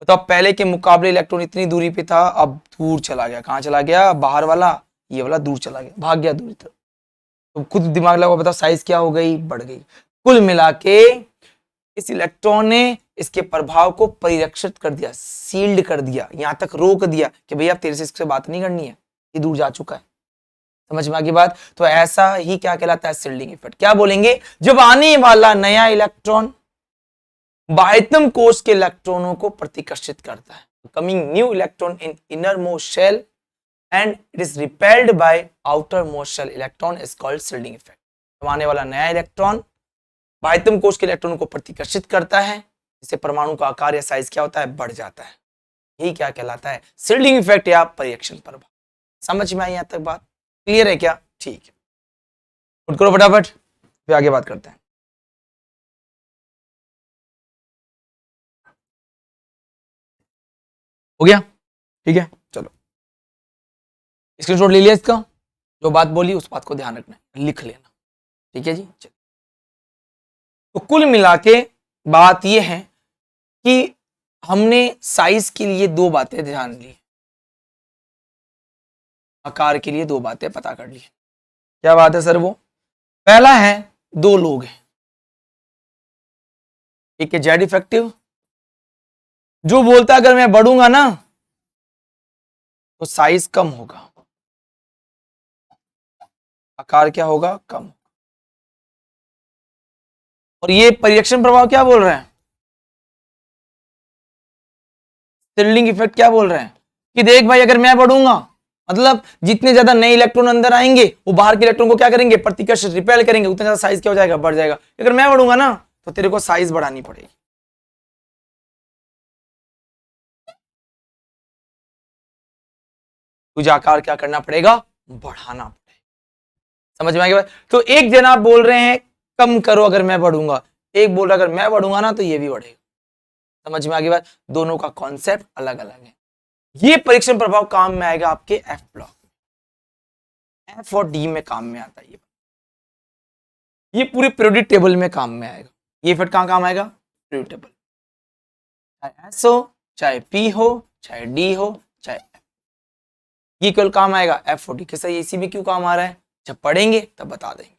बताओ, पहले के मुकाबले इलेक्ट्रॉन इतनी दूरी पे था, अब दूर चला गया। कहां चला गया? बाहर वाला, ये वाला दूर चला गया, भाग गया दूरी तरफ। तो खुद दिमाग लगाओ, बताओ साइज क्या हो गई? बढ़ गई। कुल मिला के इस इलेक्ट्रॉन ने इसके प्रभाव को परिरक्षित कर दिया, सील्ड कर दिया, यहां तक रोक दिया कि भैया तेरे से इससे बात नहीं करनी है, ये दूर जा चुका है। समझ में आ गई बात? तो ऐसा ही क्या कहलाता है? Shielding effect. क्या बोलेंगे? जब आने वाला नया इलेक्ट्रॉन बाह्यतम कोश के इलेक्ट्रॉनों को प्रतिकर्षित करता है, coming new electron in inner most shell and it is repelled by outer most shell electron is called shielding effect. जब आने वाला नया इलेक्ट्रॉन बाह्यतम कोश के इलेक्ट्रॉनों को प्रतिकर्षित करता है, जिससे परमाणु का आकार या साइज क्या होता है? बढ़ जाता है। यही क्या कहलाता है? सील्डिंग इफेक्ट या परिरक्षण प्रभाव। समझ में आई यहां तक बात? क्लियर है क्या? ठीक है, उठ करो फटाफट, फिर आगे बात करते हैं। हो गया? ठीक है, चलो स्क्रीनशॉट ले लिया इसका, जो बात बोली उस बात को ध्यान रखना है, लिख लेना, ठीक है जी। चलो, तो कुल मिला के बात यह है कि हमने साइज के लिए दो बातें ध्यान ली, आकार के लिए दो बातें पता कर ली। क्या बात है सर? वो पहला है, दो लोग हैं, एक है जेड इफेक्टिव, जो बोलता है अगर मैं बढ़ूंगा ना तो साइज कम होगा, आकार क्या होगा? कम। और ये परिरक्षण प्रभाव क्या बोल रहे हैं? सील्डिंग इफेक्ट क्या बोल रहे हैं? कि देख भाई, अगर मैं बढ़ूंगा मतलब जितने ज्यादा नए इलेक्ट्रॉन अंदर आएंगे, वो बाहर के इलेक्ट्रॉन को क्या करेंगे? प्रतिकर्षित, रिपेल करेंगे, उतना ज्यादा साइज क्या हो जाएगा? बढ़ जाएगा। अगर मैं बढ़ूंगा ना तो तेरे को साइज बढ़ानी पड़ेगी। तुझे आकार क्या करना पड़ेगा? बढ़ाना पड़ेगा। समझ में आ गया? तो एक जनाब बोल रहे हैं कम करो अगर मैं बढ़ूंगा, एक बोल रहा है अगर मैं बढ़ूंगा ना तो ये भी बढ़ेगा। समझ में आ गई बात? दोनों का कॉन्सेप्ट अलग अलग है। ये परीक्षण प्रभाव काम में आएगा आपके एफ ब्लॉक एफ और डी में काम में आता है। ये पूरे पीरियोडिक टेबल में काम में आएगा। ये इफेक्ट कहाँ काम आएगा? पीरियोडिक टेबल, चाहे एस हो, चाहे पी हो, चाहे डी हो, चाहे एफ, ये केवल काम आएगा एफ और डी के साथ। इसी में क्यों काम आ रहा है, जब पढ़ेंगे तब बता देंगे।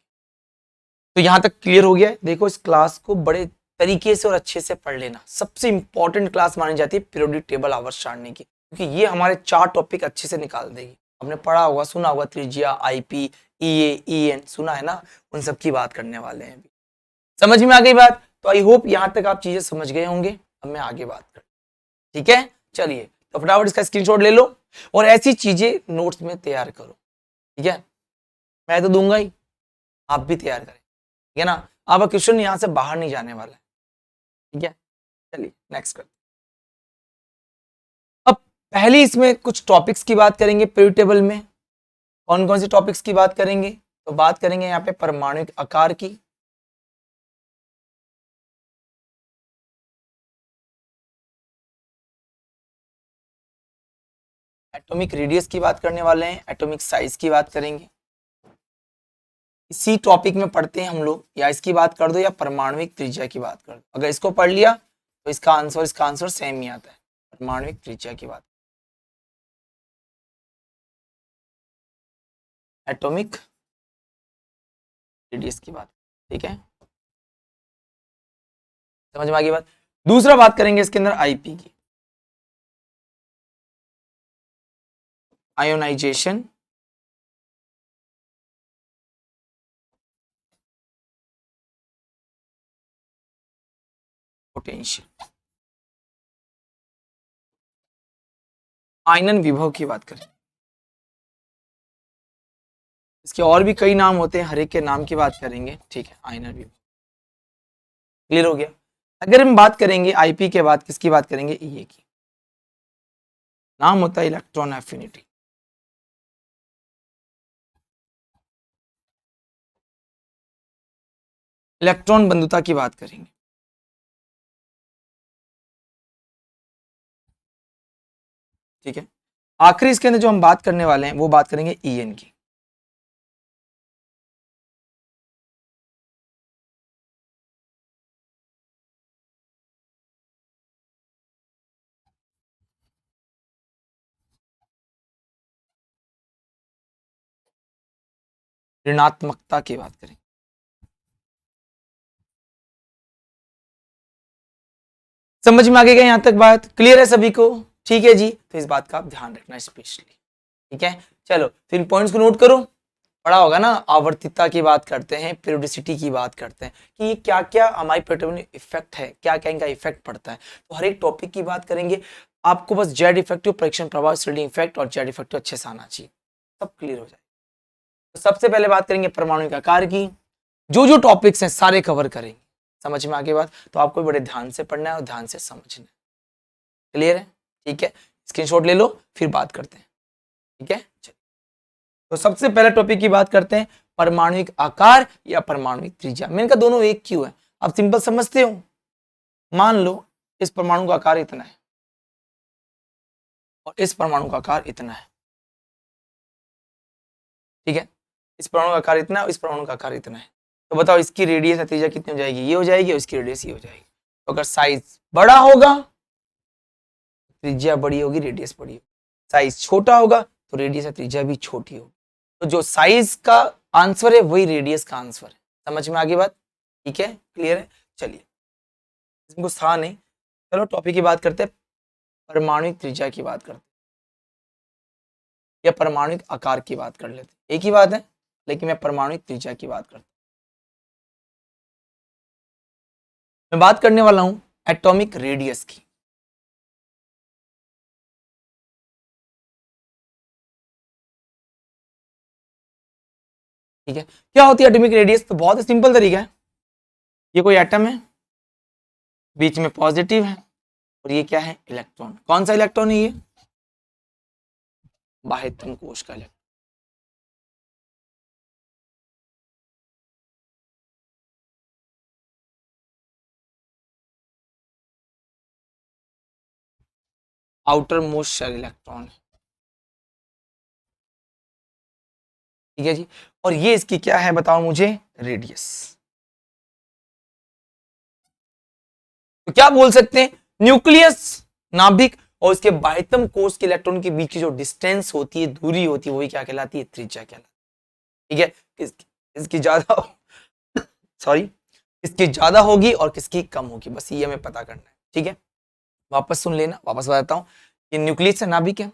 तो यहां तक क्लियर हो गया है। देखो इस क्लास को बड़े तरीके से और अच्छे से पढ़ लेना। सबसे इंपॉर्टेंट क्लास मानी जाती है पीरियोडिक टेबल आवर्त सारणी की, क्योंकि ये हमारे 4 टॉपिक अच्छे से निकाल देगी। आपने पढ़ा होगा, सुना होगा, त्रिज्या, आईपी, ईए, ईएन सुना है ना, उन सब की बात करने वाले हैं। समझ में आ गई बात? तो आई होप यहां तक आप चीजें समझ गए होंगे। अब मैं आगे बात कर, ठीक है? चलिए तो फटाफट इसका स्क्रीनशॉट ले लो और ऐसी चीजें नोट्स में तैयार करो, ठीक है? मैं तो दूंगा ही, आप भी तैयार करें, ठीक है ना? आपका क्वेश्चन यहां से बाहर नहीं जाने वाला है, ठीक है? चलिए नेक्स्ट कर। अब पहले इसमें कुछ टॉपिक्स की बात करेंगे पीरियोडिक टेबल में। कौन कौन से टॉपिक्स की बात करेंगे? तो बात करेंगे यहाँ पे परमाणुक आकार की, एटॉमिक रेडियस की बात करने वाले हैं, एटॉमिक साइज की बात करेंगे। इसी टॉपिक में पढ़ते हैं हम लोग, या इसकी बात कर दो या परमाणुक त्रिज्या की बात कर दो। अगर इसको पढ़ लिया तो इसका आंसर सेम ही आता है, परमाणुक त्रिज्या की बात, एटॉमिक रेडियस की बात, ठीक है? समझ में आ गई बात? दूसरा बात करेंगे इसके अंदर आईपी की, आयोनाइजेशन पोटेंशियल, आयनन विभव की बात करें। इसके और भी कई नाम होते हैं, हर एक के नाम की बात करेंगे, ठीक है? आयनन विभव क्लियर हो गया। अगर हम बात करेंगे आईपी के बाद किसकी बात करेंगे? ईए की, नाम होता है इलेक्ट्रॉन एफिनिटी। इलेक्ट्रॉन बंधुता की बात करेंगे, ठीक है? आखिरी इसके अंदर जो हम बात करने वाले हैं वो बात करेंगे ईएन की, ऋणात्मकता की बात करेंगे। समझ में आ गया यहां तक बात? क्लियर है सभी को? ठीक है जी, तो इस बात का आप ध्यान रखना स्पेशली, ठीक है? चलो तो इन पॉइंट्स को नोट करो। पढ़ा होगा ना, आवर्तिता की बात करते हैं, पीरियोडिसिटी की बात करते हैं कि ये क्या क्या हमारी पेटर्न में इफेक्ट है, क्या क्या इनका इफेक्ट पड़ता है। तो हर एक टॉपिक की बात करेंगे। आपको बस जेड इफेक्टिव, परीक्षण प्रभाव, स्टडी इफेक्ट और जेड इफेक्टिव अच्छे से आना चाहिए, सब क्लियर हो जाए। तो सबसे पहले बात करेंगे परमाणु के आकार की। जो जो टॉपिक्स हैं सारे कवर करेंगे। समझ में आगे बात? तो आपको बड़े ध्यान से पढ़ना है और ध्यान से समझना है। क्लियर है? ठीक है, स्क्रीनशॉट ले लो, फिर बात करते हैं, ठीक है? तो सबसे पहले टॉपिक की बात करते हैं, परमाणुक आकार या परमाणुक त्रिज्या। मैंने कहा दोनों एक क्यों है? आप सिंपल समझते हो। मान लो इस परमाणु का आकार इतना है और इस परमाणु का आकार इतना है, ठीक है? इस परमाणु का आकार इतना है और इस परमाणु का आकार इतना है। तो बताओ इसकी रेडियस या त्रिज्या कितनी हो जाएगी? ये हो जाएगी और इसकी रेडियस ये हो जाएगी। तो अगर साइज बड़ा होगा, त्रिज्या बड़ी होगी, रेडियस बड़ी होगी। साइज छोटा होगा तो रेडियस या त्रिज्या भी छोटी होगी। तो जो साइज का आंसर है वही रेडियस का आंसर है। समझ में आ गई बात? ठीक है, क्लियर है? चलिए इसमें कुछ था नहीं, चलो टॉपिक की बात करते हैं, परमाणुक त्रिज्या की बात करते हैं या परमाणुक आकार की बात कर लेते हैं। एक ही बात है, लेकिन मैं परमाणुक त्रिज्या की बात करता हूं। मैं बात करने वाला हूं एटॉमिक रेडियस की। ठीक है, क्या होती है एटॉमिक रेडियस? तो बहुत सिंपल तरीका है। ये कोई एटम है, बीच में पॉजिटिव है और ये क्या है? इलेक्ट्रॉन। कौन सा इलेक्ट्रॉन है ये? बाह्यतम कोश का electron. Outer most shell electron है। ठीक है जी। और ये इसकी क्या है बताओ मुझे, रेडियस। तो क्या बोल सकते हैं, न्यूक्लियस नाभिक और उसके बाह्यतम कोष के इलेक्ट्रॉन के बीच की जो डिस्टेंस होती है, दूरी होती है, वही क्या कहलाती है, त्रिज्या कहलाती है। ठीक है, इसकी ज्यादा सॉरी किसकी ज्यादा होगी और किसकी कम होगी, बस ये हमें पता करना है। ठीक है, वापस सुन लेना, वापस बताता हूं कि न्यूक्लियस से नाभिक है,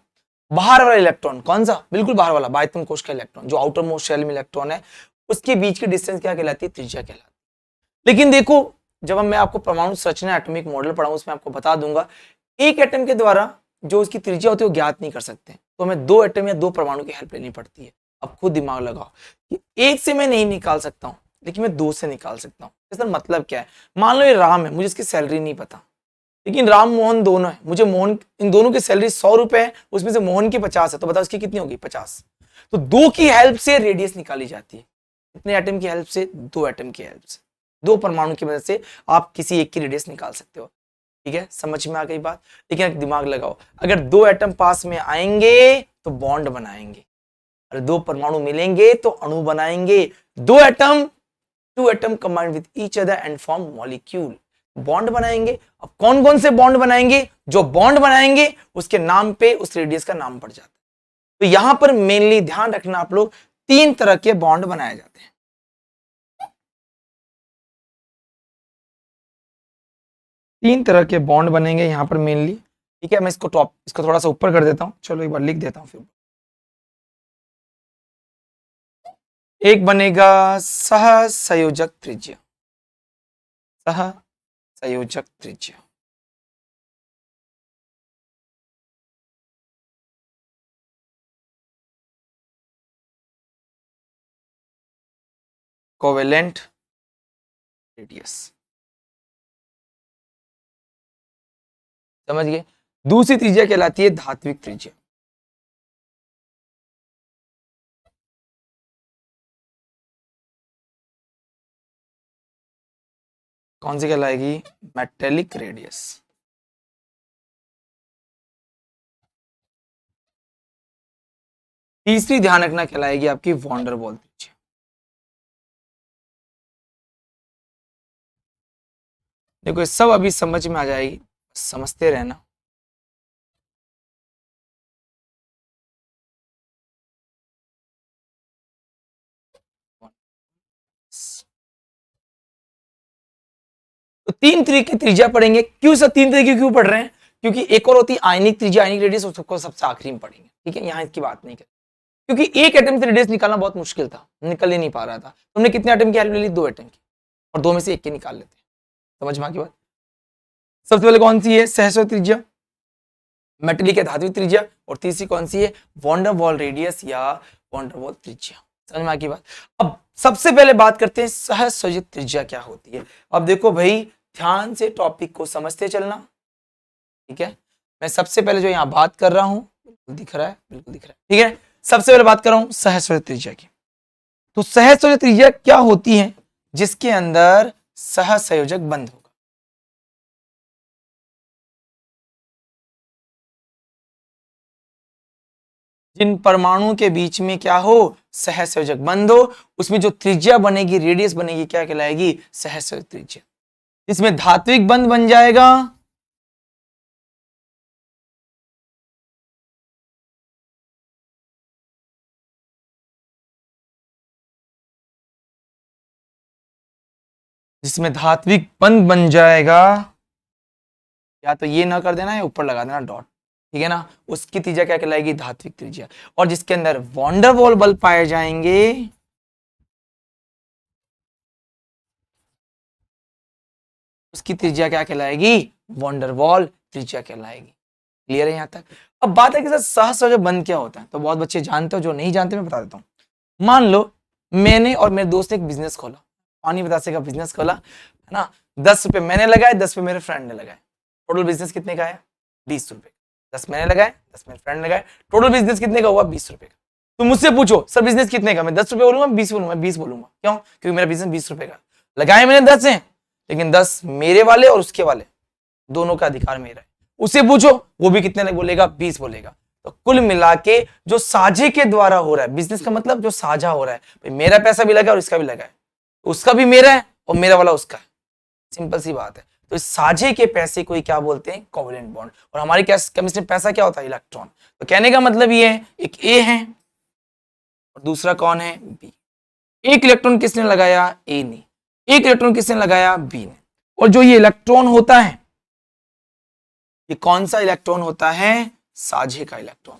बाहर वाला इलेक्ट्रॉन कौन सा, बिल्कुल बाहर वाला बाह्यतम कोष का इलेक्ट्रॉन, जो आउटर मोस्ट शेल में इलेक्ट्रॉन है, उसके बीच की डिस्टेंस क्या कहलाती है, त्रिज्या कहलाती है। लेकिन देखो, जब मैं आपको परमाणु संरचना एटॉमिक मॉडल पढ़ाऊं, उसमें आपको बता दूंगा एक एटम के द्वारा जो उसकी त्रिज्या होती है वो ज्ञात नहीं कर सकते, तो हमें दो एटम या दो परमाणु की हेल्प लेनी पड़ती है। अब खुद दिमाग लगाओ कि एक से मैं नहीं निकाल सकता हूं, लेकिन मैं दो से निकाल सकता हूं। इसका मतलब क्या है, मान लो ये राम है, मुझे इसकी सैलरी नहीं पता, लेकिन राम मोहन दोनों है, मुझे मोहन, इन दोनों की सैलरी 100 रुपए है, उसमें से मोहन की 50 है, तो बताओ उसकी कितनी होगी, 50। तो दो की हेल्प से रेडियस निकाली जाती है, इतने एटम की हेल्प से, दो एटम की हेल्प से, दो परमाणु की मदद से आप किसी एक की रेडियस निकाल सकते हो। ठीक है, समझ में आ गई बात। लेकिन दिमाग लगाओ, अगर दो एटम पास में आएंगे तो बॉन्ड बनाएंगे, और दो परमाणु मिलेंगे तो अणु बनाएंगे। दो atom, two atom combined with each other and form molecule, bond बनाएंगे। अब कौन कौन से बॉन्ड बनाएंगे, जो बॉन्ड बनाएंगे उसके नाम पे उस रेडियस का नाम पड़ जाता है। तो यहां पर मेनली ध्यान रखना आप लोग, तीन तरह के बॉन्ड बनाए जाते हैं। तीन तरह के बॉन्ड बनेंगे यहां पर मेनली। ठीक है, मैं इसको थोड़ा सा ऊपर कर देता हूं, चलो एक बार लिख देता हूं फिर। एक बनेगा सह संयोजक त्रिज्या, सह संयोजक त्रिज्या। कोवेलेंट रेडियस, समझ गए। दूसरी त्रिज्या कहलाती है धात्विक त्रिज्या। कौन सी कहलाएगी, मेटेलिक रेडियस। तीसरी ध्यान रखना कहलाएगी आपकी वॉन्डर वॉल त्रिज्या। देखो ये सब अभी समझ में आ जाएगी, समझते रहना। तो तीन तरीके की त्रिज्या पढ़ेंगे, क्यों सर तीन तरीके क्यों पढ़ रहे हैं, क्योंकि एक और होती है आयनिक त्रिज्या, आयनिक रेडियस, उसको सबसे आखिरी में पढ़ेंगे। ठीक है, यहाँ इसकी बात नहीं करें, क्योंकि एक एटम से रेडियस निकालना बहुत मुश्किल था, निकल ही नहीं पा रहा था। तुमने कितने एटम की हेल्प ले ली, दो एटम की, और दो में से एक के निकाल लेते हैं। समझ में आ गई बात। सबसे पहले कौन सी है, सहस्र त्रिज्या, मेटेलिक या धात्विक त्रिज्या, और तीसरी कौन सी है, वॉन्डर वॉल रेडियस या वॉन्डर वॉल त्रिज्या। समझ में आ गई बात। अब सबसे पहले बात करते हैं सहसंयोजक त्रिज्या क्या होती है। अब देखो भाई, ध्यान से टॉपिक को समझते चलना। ठीक है, मैं सबसे पहले जो यहाँ बात कर रहा हूं, बिल्कुल दिख रहा है, बिल्कुल दिख रहा है। ठीक है, सबसे पहले बात कर रहा हूं सहसंयोजक त्रिज्या की। तो सहसंयोजक त्रिज्या क्या होती है, जिसके अंदर सहसंयोजक बंध होगा। जिन परमाणुओं के बीच में क्या हो, सहसंयोजक बंध हो, उसमें जो त्रिज्या बनेगी, रेडियस बनेगी, क्या कहलाएगी, सहसंयोजक त्रिज्या। इसमें धात्विक बंध बन जाएगा, जिसमें धात्विक बंध बन जाएगा, या तो ये ना कर देना या ऊपर लगा देना डॉट। ठीक है ना, उसकी त्रिज्या क्या कहलाएगी, धात्विक त्रिज्या। और जिसके अंदर वॉन्डर वॉल बल पाए जाएंगे, उसकी त्रिज्या क्या कहलाएगी, वॉन्डर वॉल त्रिज्या कहलाएगी। क्लियर है यहां तक। अब बात है कि सर सहसंयोजक बंध क्या होता है, तो बहुत बच्चे जानते हो, जो नहीं जानते मैं बता देता हूं। मान लो मैंने और मेरे दोस्त ने एक बिजनेस खोला, पानी बतासे का बिजनेस खोला, है ना। 10 रुपए मैंने लगाए, 10 रुपए मेरे फ्रेंड ने लगाए, टोटल बिजनेस कितने का है, 20 रुपए। 10 मैंने लगाए, 10 मेरे फ्रेंड ने लगाए, टोटल बिजनेस कितने का हुआ, 20 रुपए का। तो मुझसे पूछो सर बिजनेस कितने का, मैं 10 रुपए बोलूंगा, 20 बोलूंगा, 20 बोलूंगा। क्यों, क्योंकि मेरा बिजनेस 20 रुपए का। लगाए मैंने 10 है, लेकिन 10 मेरे वाले और उसके वाले दोनों का अधिकार मेरा है। उससे पूछो वो भी कितने बोलेगा, 20 बोलेगा। तो कुल मिला के जो साझे के द्वारा हो रहा है, बिजनेस का मतलब जो साझा हो रहा है, भाई मेरा पैसा भी लगा और इसका भी लगा है, उसका भी मेरा है और मेरा वाला उसका है, सिंपल सी बात है। तो इस साझे के पैसे को ही क्या बोलते हैं, कोवेलेंट बॉन्ड। और हमारी केमिस्ट्री में पैसा क्या होता है, इलेक्ट्रॉन। तो कहने का मतलब ये है, एक ए है और दूसरा कौन है, बी। एक इलेक्ट्रॉन किसने लगाया, ए ने, एक इलेक्ट्रॉन किसने लगाया, बी ने। और जो ये इलेक्ट्रॉन होता है, ये कौन सा इलेक्ट्रॉन होता है, साझे का इलेक्ट्रॉन।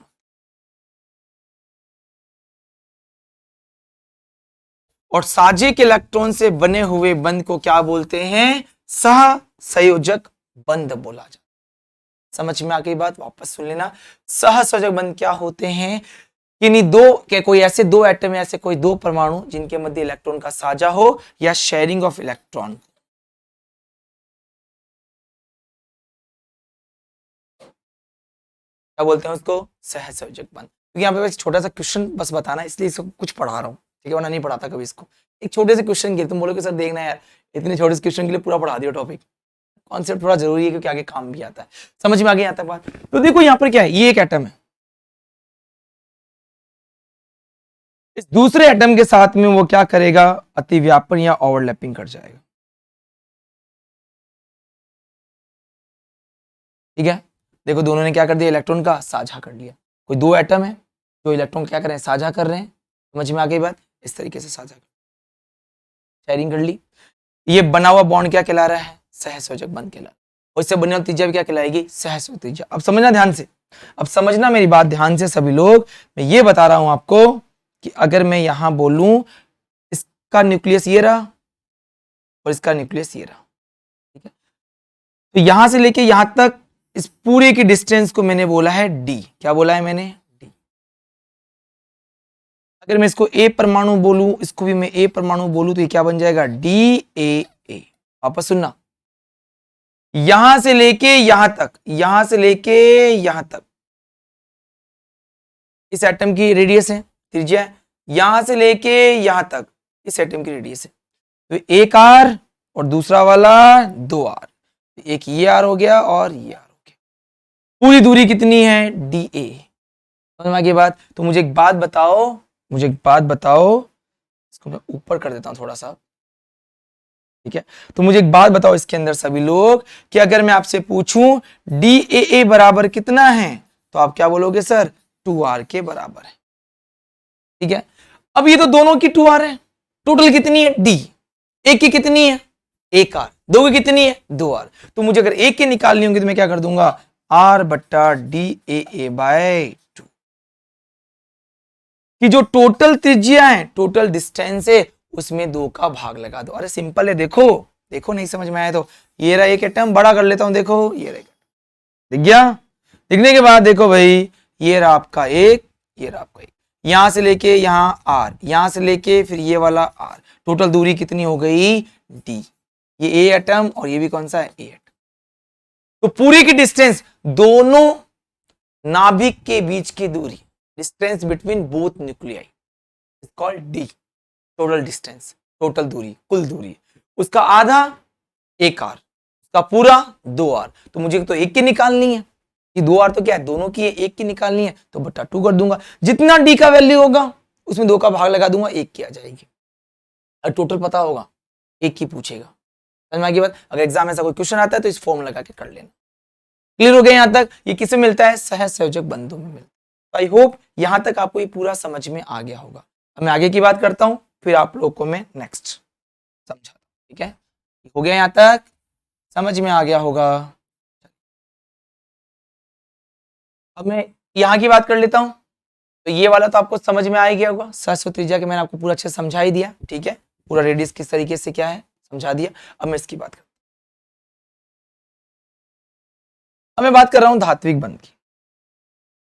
और साझे के इलेक्ट्रॉन से बने हुए बंध को क्या बोलते हैं, सह संयोजक बंध बोला जाता है। समझ में आ गई बात, वापस सुन लेना। सह संयोजक बंध क्या होते हैं, किन्हीं दो के कोई ऐसे दो एटम, ऐसे कोई दो परमाणु जिनके मध्य इलेक्ट्रॉन का साझा हो या शेयरिंग ऑफ इलेक्ट्रॉन। क्या बोलते हैं उसको, सहसंयोजक बंध। तो यहाँ पे छोटा सा क्वेश्चन बस बताना, इसलिए इसको कुछ पढ़ा रहा हूँ, ठीक है, वरना नहीं पढ़ाता कभी इसको। एक छोटे से क्वेश्चन के तुम बोलोगे सर देखना यार, इतने छोटे से क्वेश्चन के लिए पूरा पढ़ा दिया टॉपिक। कॉन्सेप्ट थोड़ा जरूरी है क्योंकि आगे काम भी आता है। समझ में आ गई यहाँ तक बात। तो देखो यहाँ पर क्या है, ये एक एटम है, इस दूसरे एटम के साथ में वो क्या करेगा, अतिव्यापन या ओवरलैपिंग कर जाएगा, ठीक है। देखो दोनों ने क्या कर दिया, इलेक्ट्रॉन का साझा कर लिया। कोई दो एटम है जो इलेक्ट्रॉन क्या कर रहे हैं, साझा कर रहे हैं। समझ में आ गई बात, इस तरीके से साझा शेयरिंग कर ली। ये बना हुआ बॉन्ड क्या कहला रहा है, सहसंयोजक बंध कहला। और इससे बनने वाली त्रिज्या भी क्या कहलाएगी, सहसंयोजक त्रिज्या। अब समझना ध्यान से, अब समझना मेरी बात ध्यान से सभी लोग। मैं ये बता रहा हूं आपको कि अगर मैं यहां बोलूं इसका न्यूक्लियस ये रहा और इसका न्यूक्लियस ये रहा, ठीक है। तो यहां से लेके यहां तक इस पूरे की डिस्टेंस को मैंने बोला है डी। क्या बोला है मैंने, डी। अगर मैं इसको ए परमाणु बोलूं, इसको भी मैं ए परमाणु बोलूं, तो ये क्या बन जाएगा, डी ए ए। वापस सुनना, यहां से लेके यहां तक, यहां से लेके यहां तक इस एटम की रेडियस है, त्रिज्या है। यहां से लेके यहां तक इस एटम की रेडियस है। तो एक आर और दूसरा वाला दो आर, एक ये आर हो गया और ये आर हो गया। पूरी दूरी कितनी है, डी ए। समझ में आ गई बात। तो मुझे एक बात बताओ, मुझे एक बात बताओ, इसको मैं ऊपर कर देता हूं थोड़ा सा, ठीक है। तो मुझे एक बात बताओ इसके अंदर सभी लोग, कि अगर मैं आपसे पूछूं डी ए बराबर कितना है, तो आप क्या बोलोगे, सर 2r के बराबर है, ठीक है। अब ये तो दोनों की 2r है, टोटल कितनी है, डी। एक की कितनी है, एक आर। दो की कितनी है, 2r। तो मुझे अगर एक की निकालनी होगी तो मैं क्या कर दूंगा, r बट्टा डी ए बाय 2, कि जो टोटल त्रिज्या है, टोटल डिस्टेंस है, उसमें 2 का भाग लगा दो। अरे सिंपल है, देखो देखो, नहीं समझ में आया तो ये रहा एक एटम, बड़ा कर लेता हूं, देखो ये रहा, दिख गया। दिखने के बाद देखो भाई, ये रहा आपका एक, ये रहा आपका एक, यहां से लेके यहां आर, यहां से लेके फिर ये वाला आर, टोटल दूरी कितनी हो गई, डी। ये ए एटम और ये भी कौन सा है, ए एटम। तो पूरी की डिस्टेंस, दोनों नाभिक के बीच की दूरी, distance between both nuclei is called D. Total distance, total दूरी, कुल दूरी, उसका आधा एक आर, उसका पूरा 2r। तो मुझे तो एक की निकालनी है, कि 2r तो क्या है, दोनों की है, एक की निकालनी है, तो बटा 2 कर दूंगा। जितना d का वैल्यू होगा उसमें 2 का भाग लगा दूंगा, एक की आ जाएगी। और टोटल पता होगा, एक की पूछेगा। समझ में आ गई बात। अगर एग्जाम में ऐसा कोई क्वेश्चन आता है तो इस फॉर्म लगा के कर लेना। क्लियर हो गया यहां तक। ये किससे मिलता है, सहसंयोजक बंधों में मिलता है। आई होप यहां तक आपको ये पूरा समझ में आ गया होगा। अब मैं आगे की बात करता हूं, फिर आप लोग को मैं नेक्स्ट समझाता हूं, ठीक है। हो गया यहां तक, समझ में आ गया होगा। अब मैं यहां की बात कर लेता हूं। तो ये वाला तो आपको समझ में आ ही गया होगा, सहस्त्र त्रिज्या के मैंने आपको पूरा अच्छे से समझा ही दिया, ठीक है। पूरा रेडियस किस तरीके से क्या है समझा दिया। अब मैं इसकी बात करता हूं। अब मैं बात कर रहा हूं धात्विक बंध की।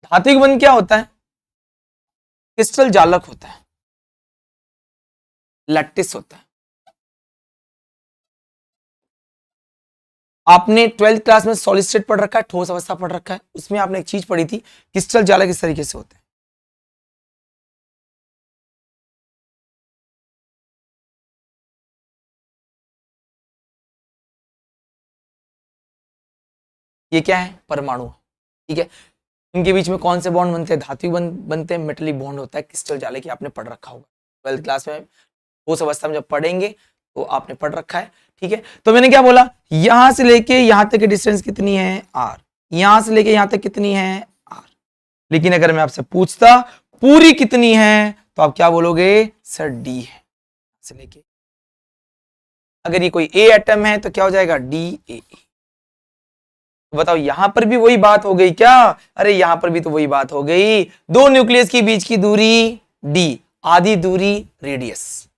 धात्विक बंध क्या होता है, क्रिस्टल जालक होता है, लैटिस होता है। आपने 12th क्लास में सॉलिड स्टेट पढ़ रखा है, ठोस अवस्था पढ़ रखा है, उसमें आपने एक चीज पढ़ी थी, क्रिस्टल जालक इस तरीके से होते हैं। ये क्या है, परमाणु, ठीक है। इनके बीच में कौन से बॉन्ड बनते हैं? धात्विक बनते हैं। मेटेलिक बॉन्ड होता है क्रिस्टल जाले की, आपने पढ़ रखा होगा 12th क्लास में, उस अवस्था में जब पढ़ेंगे तो आपने पढ़ रखा है। ठीक है, तो मैंने क्या बोला, यहां से लेके यहां तक की डिस्टेंस कितनी है? आर। यहां से लेके यहां तक कितनी है? आर। लेकिन अगर मैं आपसे पूछता पूरी कितनी है तो आप क्या बोलोगे? सर डी है से लेके। अगर ये कोई ए एटम है तो क्या हो जाएगा? D A. बताओ यहां पर भी वही बात हो गई क्या? अरे यहां पर भी तो वही बात हो गई। दो न्यूक्लियस के बीच की दूरी डी, आधी दूरी रेडियस।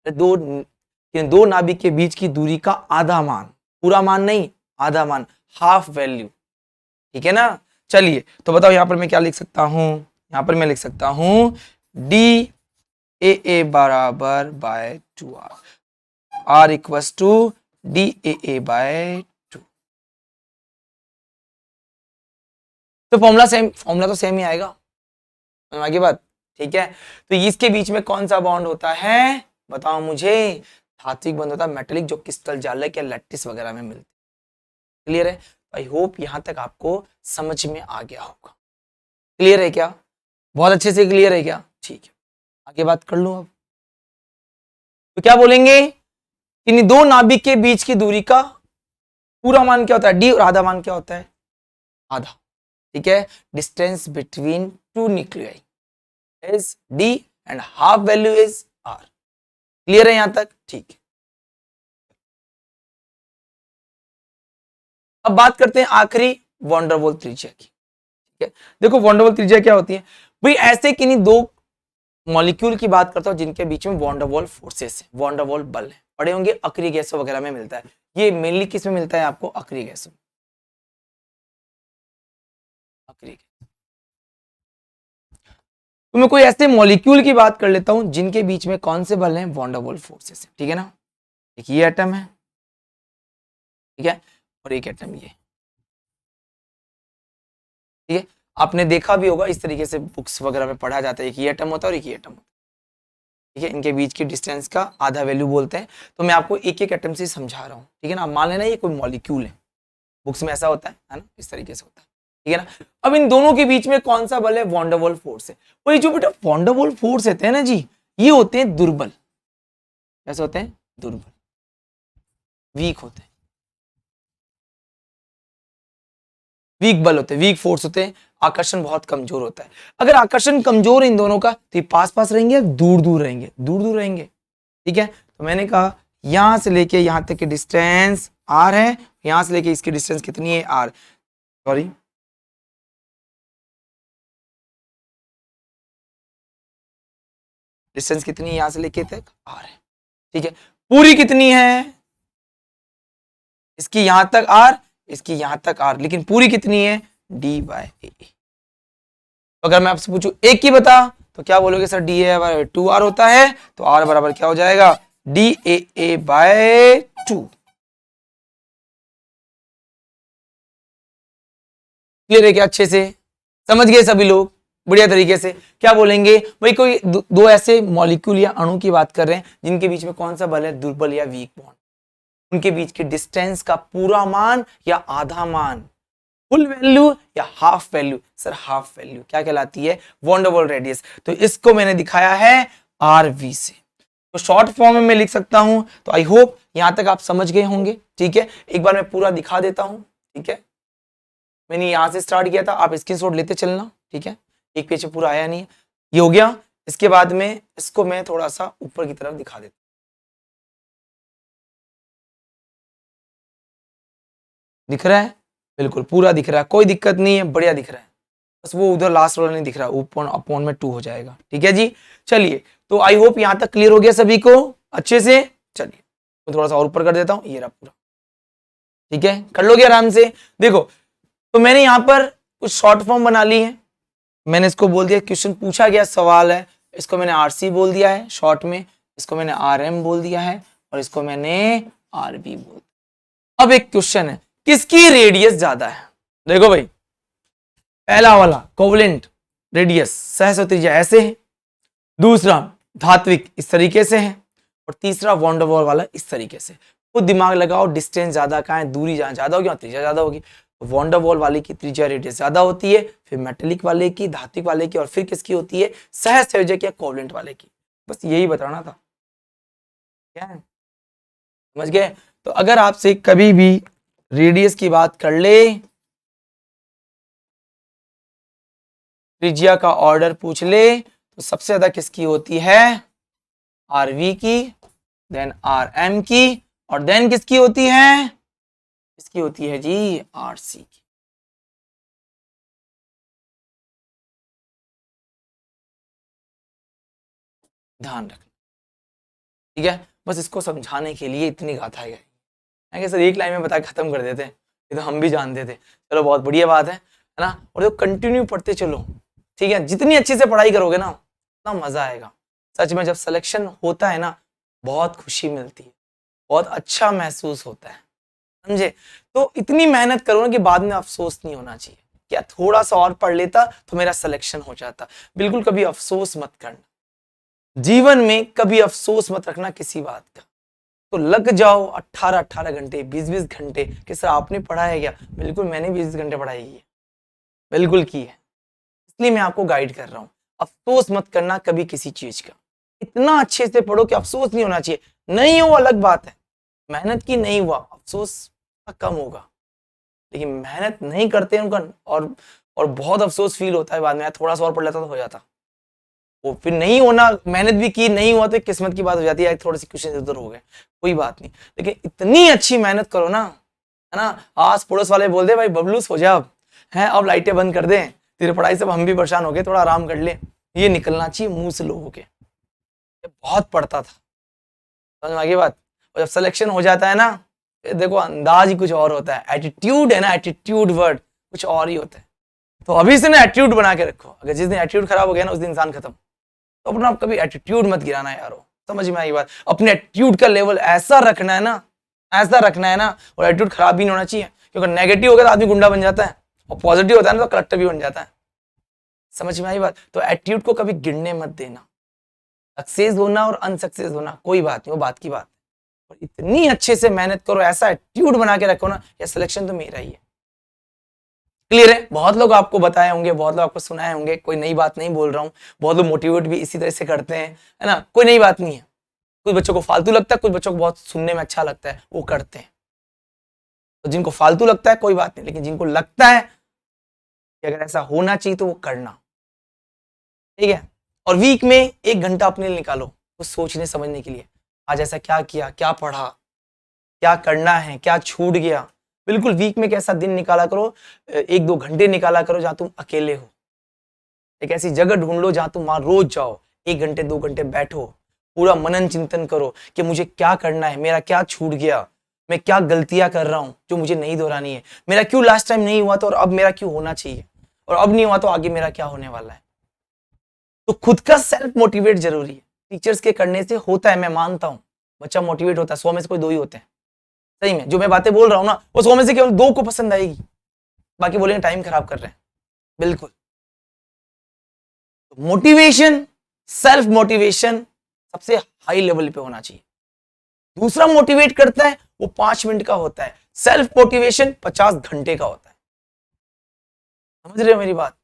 दो नाभिक के बीच की दूरी का आधा मान, पूरा मान नहीं, आधा मान, हाफ वैल्यू। ठीक है ना? चलिए तो बताओ यहां पर मैं क्या लिख सकता हूं? यहां पर मैं लिख सकता हूं डी ए बराबर by 2r, r equals to D A by 2। तो फॉर्मूला तो सेम ही आएगा, आगे बात। ठीक है, तो इसके बीच में कौन सा बॉन्ड होता है बताओ मुझे? धात्विक बॉन्ड होता है, मेटेलिक, जो क्रिस्टल जाले या लैटिस वगैरह में मिलते। क्लियर है? आई होप यहां तक आपको समझ में आ गया होगा। क्लियर है क्या? बहुत अच्छे से क्लियर है क्या? ठीक है, आगे बात कर लूं अब। तो क्या बोलेंगे? इन दो नाभिक के बीच की दूरी का पूरा मान क्या होता है? डी, और आधा मान क्या होता है? आधा। ठीक है, distance between two nuclei is D and half value is R. Clear है यहां तक? ठीक है, अब बात करते हैं आखिरी वॉन डेर वाल्स त्रिज्या की। ठीक है, देखो वॉन डेर वाल्स त्रिज्या क्या होती है भाई? ऐसे किन्हीं दो मॉलिक्यूल की बात करता हूं जिनके बीच में वॉन डेर वाल्स फोर्सेस है, वॉन डेर वाल्स बल है, पढ़े होंगे, अक्रिय गैसों वगैरह में मिलता है। ये मेनली किस में मिलता है आपको? अक्रिय गैसों। तो मैं कोई ऐसे मॉलिक्यूल की बात कर लेता हूं जिनके बीच में कौन से बल हैं? वॉन डेर वाल्स फोर्सेस है। ठीक है ना? एक ये एटम है, ठीक है, और एक एटम ये। ठीक है, आपने देखा भी होगा इस तरीके से बुक्स वगैरह में पढ़ा जाता है, एक ये एटम होता है और एक ये एटम होता है। ठीक है, इनके बीच की डिस्टेंस का आधा वैल्यू बोलते हैं। तो मैं आपको एक एक एटम से समझा रहा हूं। ठीक है ना? मान लेना ये कोई मॉलिक्यूल है, बुक्स में ऐसा होता है ना, इस तरीके से होता है। ठीक है ना? अब इन दोनों के बीच में कौन सा बल है? वॉन डेर वाल्स फोर्स है। वही जो बेटा वॉन डेर वाल्स फोर्स होते हैं ना जी, ये होते हैं दुर्बल। कैसे होते हैं? दुर्बल, वीक होते हैं, वीक बल होते हैं, वीक फोर्स होते हैं। आकर्षण बहुत कमजोर होता है। अगर आकर्षण कमजोर है इन दोनों का तो ये पास पास रहेंगे, दूर दूर रहेंगे, दूर दूर रहेंगे। ठीक है, तो मैंने कहा यहां से लेके यहां तक की डिस्टेंस आर है, यहां से लेके इसकी डिस्टेंस कितनी है? आर। सॉरी, डिस्टेंस कितनी है यहां से लेके तक? आर है। ठीक है, पूरी कितनी है? इसकी यहां तक आर, इसकी यहां तक आर, लेकिन पूरी कितनी है? डी बाय ए। अगर मैं आपसे पूछूं एक की बता तो क्या बोलोगे? Sir D A bye 2r होता है, तो आर बराबर क्या हो जाएगा? D A by 2। क्लियर है क्या? अच्छे से समझ गए सभी लोग? बढ़िया तरीके से। क्या बोलेंगे भाई? कोई दो ऐसे मॉलिक्यूल या अणु की बात कर रहे हैं जिनके बीच में कौन सा बल है? दुर्बल या वीक बॉन्ड। उनके बीच की डिस्टेंस का पूरा मान या आधा मान, फुल वैल्यू या half value? Sir half value क्या कहलाती है? Van der Waals radius. तो इसको मैंने दिखाया है आरवी से। तो शॉर्ट फॉर्म में मैं लिख सकता हूं। तो आई होप यहां तक आप समझ गए होंगे। ठीक है, एक बार मैं पूरा दिखा देता हूं। ठीक है, मैंने यहां से स्टार्ट किया था, आप स्क्रीनशॉट लेते चलना। ठीक है, एक पेज पे पूरा आया नहीं है, ये हो गया। इसके बाद में इसको मैं थोड़ा सा ऊपर की तरफ दिखा देता हूं। दिख रहा है? बिल्कुल पूरा दिख रहा है, कोई दिक्कत नहीं है, बढ़िया दिख रहा है। बस वो उधर लास्ट वाला नहीं दिख रहा, ऊपर अपॉन में 2 हो जाएगा। ठीक है जी, चलिए तो आई होप यहां तक क्लियर हो गया सभी को अच्छे से। चलिए तो थोड़ा सा और ऊपर कर देता हूं, ये रहा पूरा। ठीक है, कर लोगे आराम से। देखो तो मैंने यहां पर कुछ शॉर्ट फॉर्म बना ली है। मैंने इसको बोल दिया, क्वेश्चन पूछा गया सवाल है, इसको मैंने आरसी बोल दिया है शॉर्ट में, इसको मैंने आरएम बोल दिया है, और इसको मैंने आरबी बोल दिया। अब एक क्वेश्चन है, किसकी रेडियस ज्यादा है? देखो भाई, पहला वाला कोवलेंट रेडियस सहस्त्र त्रिज्या ऐसे है, दूसरा धात्विक इस तरीके से है, और तीसरा वॉन डेर वाल्स वाला इस तरीके से। खुद दिमाग लगाओ, डिस्टेंस ज्यादा कहाँ है, दूरी जहां ज्यादा होगी वहां त्रिज्या ज्यादा होगी। वॉन्डर वॉल वाले की त्रिज्या रेडियस ज्यादा होती है, फिर मेटेलिक वाले की, धात्विक वाले की, और फिर किसकी होती है, सहसंयोजक या कोवलेंट वाले की। बस यही बताना था, क्या है, समझ गए। तो अगर आपसे कभी भी रेडियस की बात कर ले, त्रिज्या का ऑर्डर पूछ ले, तो सबसे ज्यादा किसकी होती है, आर वी की, देन आर एम की, और देन किसकी होती है, किसकी होती है जी, आर सी की। ध्यान रखना, ठीक है। बस इसको समझाने के लिए इतनी गाथाएं गई, सर एक लाइन में बता के खत्म कर देते, ये तो हम भी जानते थे। चलो बहुत बढ़िया बात है ना। और जो कंटिन्यू पढ़ते चलो, ठीक है, जितनी अच्छे से पढ़ाई करोगे ना उतना मजा आएगा। सच में जब सिलेक्शन होता है ना, बहुत खुशी मिलती है, बहुत अच्छा महसूस होता है, समझे। तो इतनी मेहनत करो ना कि बाद में अफसोस नहीं होना चाहिए, क्या थोड़ा सा और पढ़ लेता तो मेरा सिलेक्शन हो जाता। बिल्कुल कभी अफसोस मत करना, जीवन में कभी अफसोस मत रखना किसी बात का। तो लग जाओ 18-18 घंटे, 20-20 घंटे कि सर आपने पढ़ा है क्या, बिल्कुल मैंने 20 घंटे पढ़ाई की है, बिल्कुल की है, इसलिए मैं आपको गाइड कर रहा हूं। अफसोस मत करना कभी किसी चीज का, इतना अच्छे से पढ़ो कि अफसोस नहीं होना चाहिए। नहीं हो अलग बात है, मेहनत की नहीं हुआ अफसोस कम होगा, लेकिन मेहनत नहीं करते उनका और बहुत अफसोस फील होता है बाद में, थोड़ा सा और पढ़ लेता तो हो जाता। वो फिर नहीं होना, मेहनत भी की नहीं हुआ तो किस्मत की बात हो जाती है, थोड़ी सी क्वेश्चन इधर हो गए, कोई बात नहीं। लेकिन इतनी अच्छी मेहनत करो ना, है ना। आस पड़ोस वाले बोल दे भाई बबलूस हो जा अब, है अब लाइटें बंद कर दे, तेरे पढ़ाई से हम भी परेशान हो गए, थोड़ा आराम कर ले, ये निकलना चाहिए मुंह से लोगों के। बहुत पढ़ता था, समझ में आ गई बात। और जब सिलेक्शन हो जाता है ना, देखो अंदाज ही कुछ और होता है, एटीट्यूड है ना, एटीट्यूड वर्ड कुछ और ही होता है। तो अभी से ना एटीट्यूड बना के रखो, अगर जिस दिन एटीट्यूड खराब हो गया ना उस दिन इंसान खत्म। तो अपना कभी एटीट्यूड मत गिराना यारो, समझ में आई बात। अपने एटीट्यूड का लेवल ऐसा रखना है ना, ऐसा रखना है ना, और एटीट्यूड खराब भी नहीं होना चाहिए, क्योंकि नेगेटिव हो गया तो आदमी गुंडा बन जाता है, और पॉजिटिव होता है ना तो कलेक्टर भी बन जाता है, समझ में आई बात। तो एटीट्यूड को कभी गिरने मत देना, सक्सेस होना और अनसक्सेस होना कोई बात नहीं, वो बात की बात है, और इतनी अच्छे से मेहनत करो, ऐसा एटीट्यूड बना के रखो ना, या सिलेक्शन तो मेरा ही है। क्लियर है, बहुत लोग आपको बताए होंगे, बहुत लोग आपको सुनाए होंगे, कोई नई बात नहीं बोल रहा हूँ, बहुत लोग मोटिवेट भी इसी तरह से करते हैं, है ना, कोई नई बात नहीं है। कुछ बच्चों को फालतू लगता है, कुछ बच्चों को बहुत सुनने में अच्छा लगता है, वो करते हैं। तो जिनको फालतू लगता है कोई बात नहीं, लेकिन जिनको लगता है कि अगर ऐसा होना चाहिए तो वो करना, ठीक है। और वीक में 1 घंटा अपने लिए निकालो कुछ सोचने समझने के लिए, आज ऐसा क्या किया, क्या पढ़ा, क्या करना है, क्या छूट गया। बिल्कुल वीक में कैसा दिन निकाला करो, 1-2 घंटे निकाला करो जहां तुम अकेले हो, एक ऐसी जगह ढूंढ लो जहां तुम वहां रोज जाओ, 1 घंटे 2 घंटे बैठो, पूरा मनन चिंतन करो कि मुझे क्या करना है, मेरा क्या छूट गया, मैं क्या गलतियां कर रहा हूं जो मुझे नहीं दोहरानी है, मेरा क्यों लास्ट टाइम नहीं हुआ तो और अब मेरा क्यों होना चाहिए, और अब नहीं हुआ तो आगे मेरा क्या होने वाला है। तो खुद का सेल्फ मोटिवेट जरूरी है, टीचर्स के करने से होता है, मैं मानता हूं बच्चा मोटिवेट होता है, 100 में से कोई 2 ही होते हैं, सही में जो मैं बातें बोल रहा हूं ना, वो 100 में से केवल 2 को पसंद आएगी, बाकी बोलेंगे टाइम खराब कर रहे हैं। बिल्कुल मोटिवेशन, सेल्फ मोटिवेशन सबसे हाई लेवल पे होना चाहिए। दूसरा मोटिवेट करता है वो 5 मिनट का होता है, सेल्फ मोटिवेशन 50 घंटे का होता है। समझ रहे हो मेरी बात।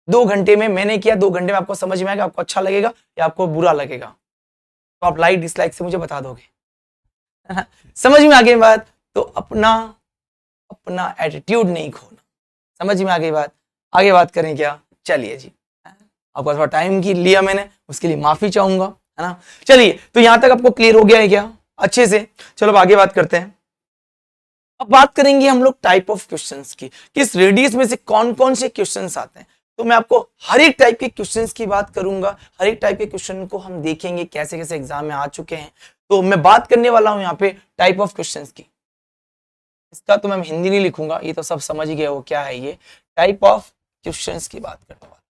2 घंटे में मैंने किया, 2 घंटे में आपको समझ में आएगा, आपको अच्छा लगेगा या आपको बुरा लगेगा, तो आप लाइक डिसलाइक से मुझे बता दोगे। समझ में आ गई बात। तो अपना अपना एटीट्यूड नहीं खोना, समझ में आ गई बात। आगे बात करें क्या, चलिए जी, आपका थोड़ा टाइम की लिया मैंने, उसके लिए माफी चाहूंगा, है ना। चलिए तो यहां तक आपको क्लियर हो गया है क्या, अच्छे से। चलो अब आगे बात करते हैं। अब बात करेंगे हम लोग टाइप ऑफ क्वेश्चंस की, किस रेडियस में से कौन कौन से क्वेश्चंस आते हैं। तो मैं आपको हर एक टाइप के क्वेश्चंस की बात करूंगा, हर एक टाइप के क्वेश्चन को हम देखेंगे कैसे कैसे एग्जाम में आ चुके हैं। तो मैं बात करने वाला हूं यहाँ पे टाइप ऑफ क्वेश्चंस की। इसका तो मैं हिंदी नहीं लिखूंगा, ये तो सब समझ ही गए हो क्या है ये। टाइप ऑफ क्वेश्चंस की बात करने वाला,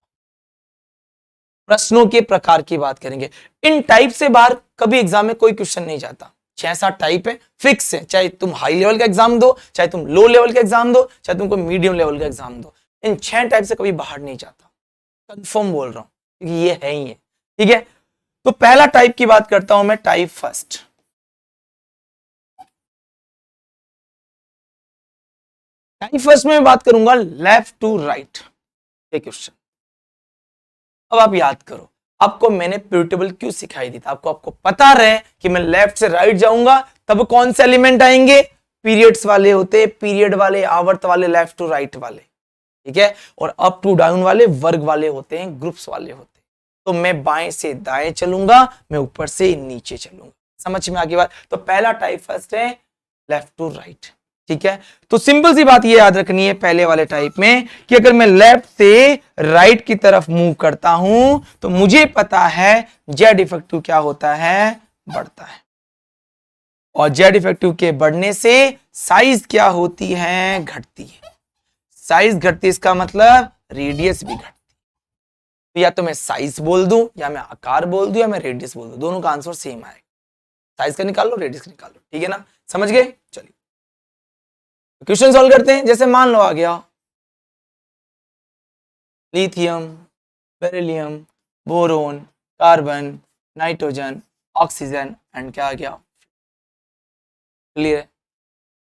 प्रश्नों के प्रकार की बात करेंगे। इन टाइप से बाहर कभी एग्जाम में कोई क्वेश्चन नहीं जाता। 6-7 टाइप है, फिक्स है, चाहे तुम हाई लेवल का एग्जाम दो, चाहे तुम लो लेवल का एग्जाम दो, चाहे तुम कोई मीडियम लेवल का एग्जाम दो, इन 6 टाइप से कभी बाहर नहीं जाता, कंफर्म बोल रहा हूं, क्योंकि ये है ही है, ठीक है। तो पहला टाइप की बात करता हूं मैं, टाइप फर्स्ट। टाइप फर्स्ट में मैं बात करूंगा लेफ्ट टू राइट ये क्वेश्चन। अब आप याद करो, आपको मैंने प्यूरिटेबल क्यों सिखाई दी था, आपको पता रहे कि मैं लेफ्ट से राइट जाऊंगा तब कौन से एलिमेंट आएंगे, पीरियड्स वाले होते, पीरियड वाले, आवर्त वाले, लेफ्ट टू राइट वाले, ठीक है। और अप टू डाउन वाले वर्ग वाले होते हैं, ग्रुप्स वाले होते हैं। तो मैं बाएं से दाएं चलूंगा, मैं ऊपर से नीचे चलूंगा। समझ में आ गई बात। तो पहला टाइप फर्स्ट है लेफ्ट टू राइट, ठीक है। तो सिंपल सी बात ये याद रखनी है पहले वाले टाइप में कि अगर मैं लेफ्ट से राइट की तरफ मूव करता हूं तो मुझे पता है जेड इफेक्टिव क्या होता है, बढ़ता है। और जेड इफेक्टिव के बढ़ने से साइज क्या होती है, घटती है। साइज घटती, इसका मतलब रेडियस भी घटती। तो या तो मैं साइज बोल दूं, या मैं आकार बोल दूं, या मैं रेडियस बोल दूं, दोनों का आंसर सेम आएगा। साइज का निकाल लो, रेडियस का निकाल लो, ठीक है ना, समझ गए। चलिए क्वेश्चन सॉल्व करते हैं। जैसे मान लो आ गया lithium, beryllium, boron, carbon, nitrogen, oxygen and क्या आ गया, क्लियर है।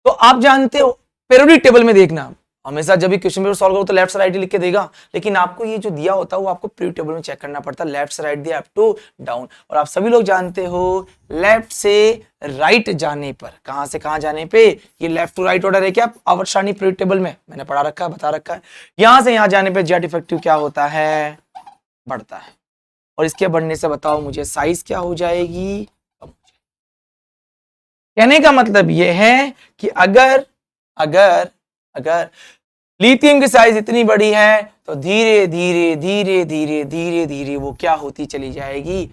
तो आप जानते हो पीरियोडिक टेबल में देखना, हमेशा जब भी क्वेश्चन पेपर सॉल्व करो तो लेफ्ट से राइट ही लिख के देगा, लेकिन आपको ये जो दिया होता है वो आपको पीरियोडिक टेबल में चेक करना पड़ता है। लेफ्ट से राइट दिया, अप टू डाउन। और आप सभी लोग जानते हो लेफ्ट से राइट जाने पर, कहां से कहां जाने पे, ये लेफ्ट टू राइट ऑर्डर है क्या आवर्त सारणी पीरियोडिक टेबल में, मैंने पढ़ा रखा है, बता रखा है। यहां से यहां जाने पर जेड इफेक्टिव क्या होता है, बढ़ता है। और इसके बढ़ने से बताओ मुझे साइज क्या हो जाएगी, कम हो जाएगी। कहने का मतलब यह है कि अगर अगर अगर लिथियम की साइज इतनी बड़ी है तो धीरे धीरे धीरे धीरे धीरे धीरे वो क्या होती चली जाएगी।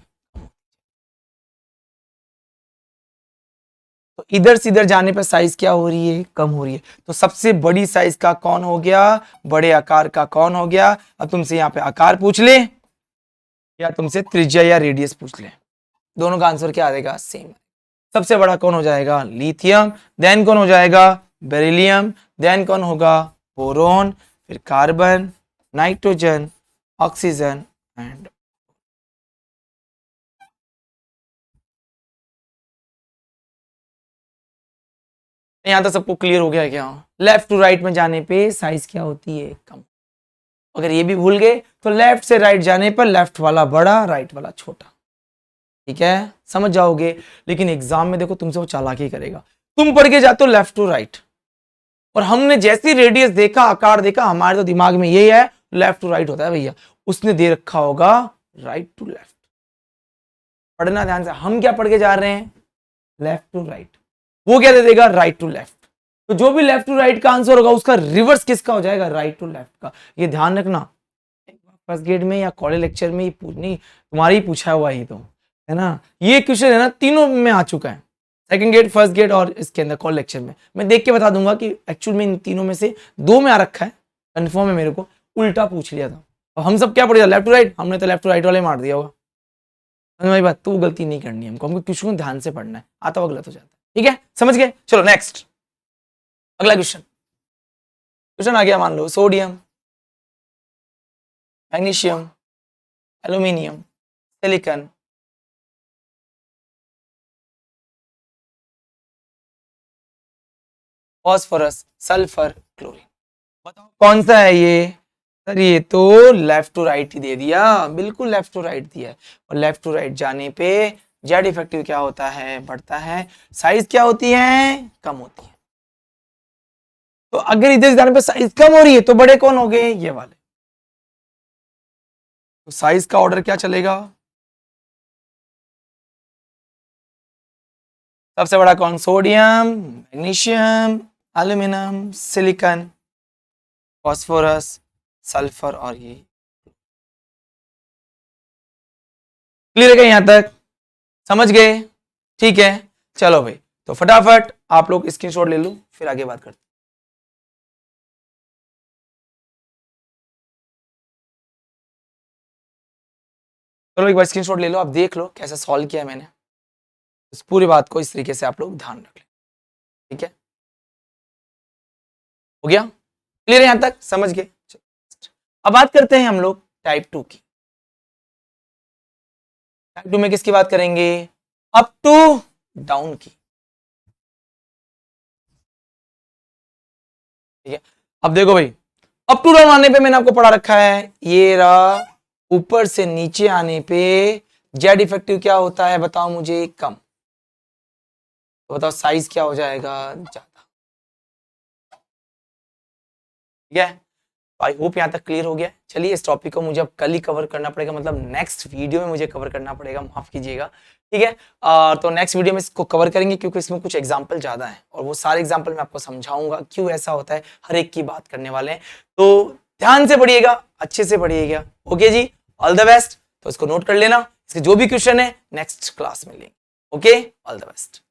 तो इधर से इधर जाने पर साइज क्या हो रही है, कम हो रही है। तो सबसे बड़ी साइज का कौन हो गया, बड़े आकार का कौन हो गया। अब तुमसे यहां पे आकार पूछ ले या तुमसे त्रिज्या या रेडियस पूछ ले, दोनों का आंसर क्या आ जाएगा, सेम। सबसे बड़ा कौन हो जाएगा, लिथियम, देन कौन हो जाएगा, बेरिलियम, देन कौन होगा, बोरोन, फिर कार्बन, नाइट्रोजन, ऑक्सीजन एंड। यहां तक सबको क्लियर हो गया क्या। लेफ्ट टू राइट में जाने पे साइज क्या होती है, कम। अगर ये भी भूल गए तो लेफ्ट से राइट जाने पर लेफ्ट वाला बड़ा, राइट वाला छोटा, ठीक है, समझ जाओगे। लेकिन एग्जाम में देखो तुमसे वो चालाकी करेगा, तुम पढ़ के जाते हो लेफ्ट टू राइट, और हमने जैसी रेडियस देखा, आकार देखा, हमारे तो दिमाग में यही है लेफ्ट टू राइट होता है भैया, उसने दे रखा होगा राइट टू लेफ्ट। पढ़ना ध्यान से, हम क्या पढ़ के जा रहे हैं, लेफ्ट टू राइट, वो क्या दे देगा, राइट टू लेफ्ट। तो जो भी लेफ्ट टू राइट का आंसर होगा उसका रिवर्स किसका हो जाएगा, राइट टू लेफ्ट का। ये ध्यान रखना, फर्स्ट ग्रेड में या कॉलेज लेक्चर में नहीं, तुम्हारी ही पूछा हुआ ही तो है ना, ये क्वेश्चन है ना तीनों में आ चुका है, सेकंड ग्रेड, फर्स्ट ग्रेड और इसके अंदर कॉल लेक्चर में। मैं देख के बता दूंगा कि एक्चुअल में इन तीनों में से दो में आ रखा है, कंफर्म है मेरे को, उल्टा पूछ लिया था। और हम सब क्या पढ़े, लेफ्ट टू राइट, हमने तो लेफ्ट टू राइट वाले मार दिया होगा। भाई बात, तो गलती नहीं करनी है हमको क्वेश्चन को ध्यान से पढ़ना है, आता हुआ गलत हो जाता है, ठीक है, समझ गए। चलो नेक्स्ट, अगला क्वेश्चन। क्वेश्चन आ गया, मान लो sodium, magnesium, aluminium, silicon, phosphorus, sulphur, chlorine, बताओ कौन सा है ये। सर ये तो लेफ्ट टू राइट ही दे दिया, बिल्कुल लेफ्ट टू राइट दिया है। और लेफ्ट टू राइट जाने पे जेड इफेक्टिव क्या होता है, बढ़ता है। साइज क्या होती है, कम होती है। तो अगर इधर से जाने पे साइज कम हो रही है तो बड़े कौन हो गए, ये वाले। तो साइज का ऑर्डर क्या चलेगा, सबसे बड़ा कौन, sodium, magnesium, aluminium, silicon, phosphorus, sulphur और ये। क्लियर है यहां तक, समझ गए, ठीक है। चलो भाई, तो फटाफट आप लोग स्क्रीनशॉट ले लो, फिर आगे बात करते हैं। चलो एक बार स्क्रीनशॉट ले लो, आप देख लो कैसे सॉल्व किया है मैंने, इस पूरी बात को इस तरीके से आप लोग ध्यान रख लें, ठीक है, हो गया क्लियर है यहां तक, समझ गए। अब बात करते हैं हम लोग टाइप 2 की। टाइप 2 में किसकी बात करेंगे, अप टू डाउन की। ठीक है, अब देखो भाई, अप टू डाउन आने पे मैंने आपको पढ़ा रखा है, ये रहा, ऊपर से नीचे आने पे जेड इफेक्टिव क्या होता है बताओ मुझे, कम। तो बताओ साइज क्या हो जाएगा, ज्यादा। ठीक है, आई होप यहाँ तक क्लियर हो गया। चलिए इस टॉपिक को मुझे अब कल ही कवर करना पड़ेगा, मतलब नेक्स्ट वीडियो में मुझे कवर करना पड़ेगा, माफ कीजिएगा। ठीक है, तो नेक्स्ट वीडियो में इसको कवर करेंगे क्योंकि इसमें कुछ एग्जाम्पल ज्यादा है और वो सारे एग्जाम्पल मैं आपको समझाऊंगा क्यों ऐसा होता है, हर एक की बात करने वाले हैं। तो ध्यान से पढ़िएगा, अच्छे से पढ़िएगा। ओके जी, ऑल द बेस्ट। तो इसको नोट कर लेना, इसके जो भी क्वेश्चन है नेक्स्ट क्लास में लेंगे। Okay, all the best.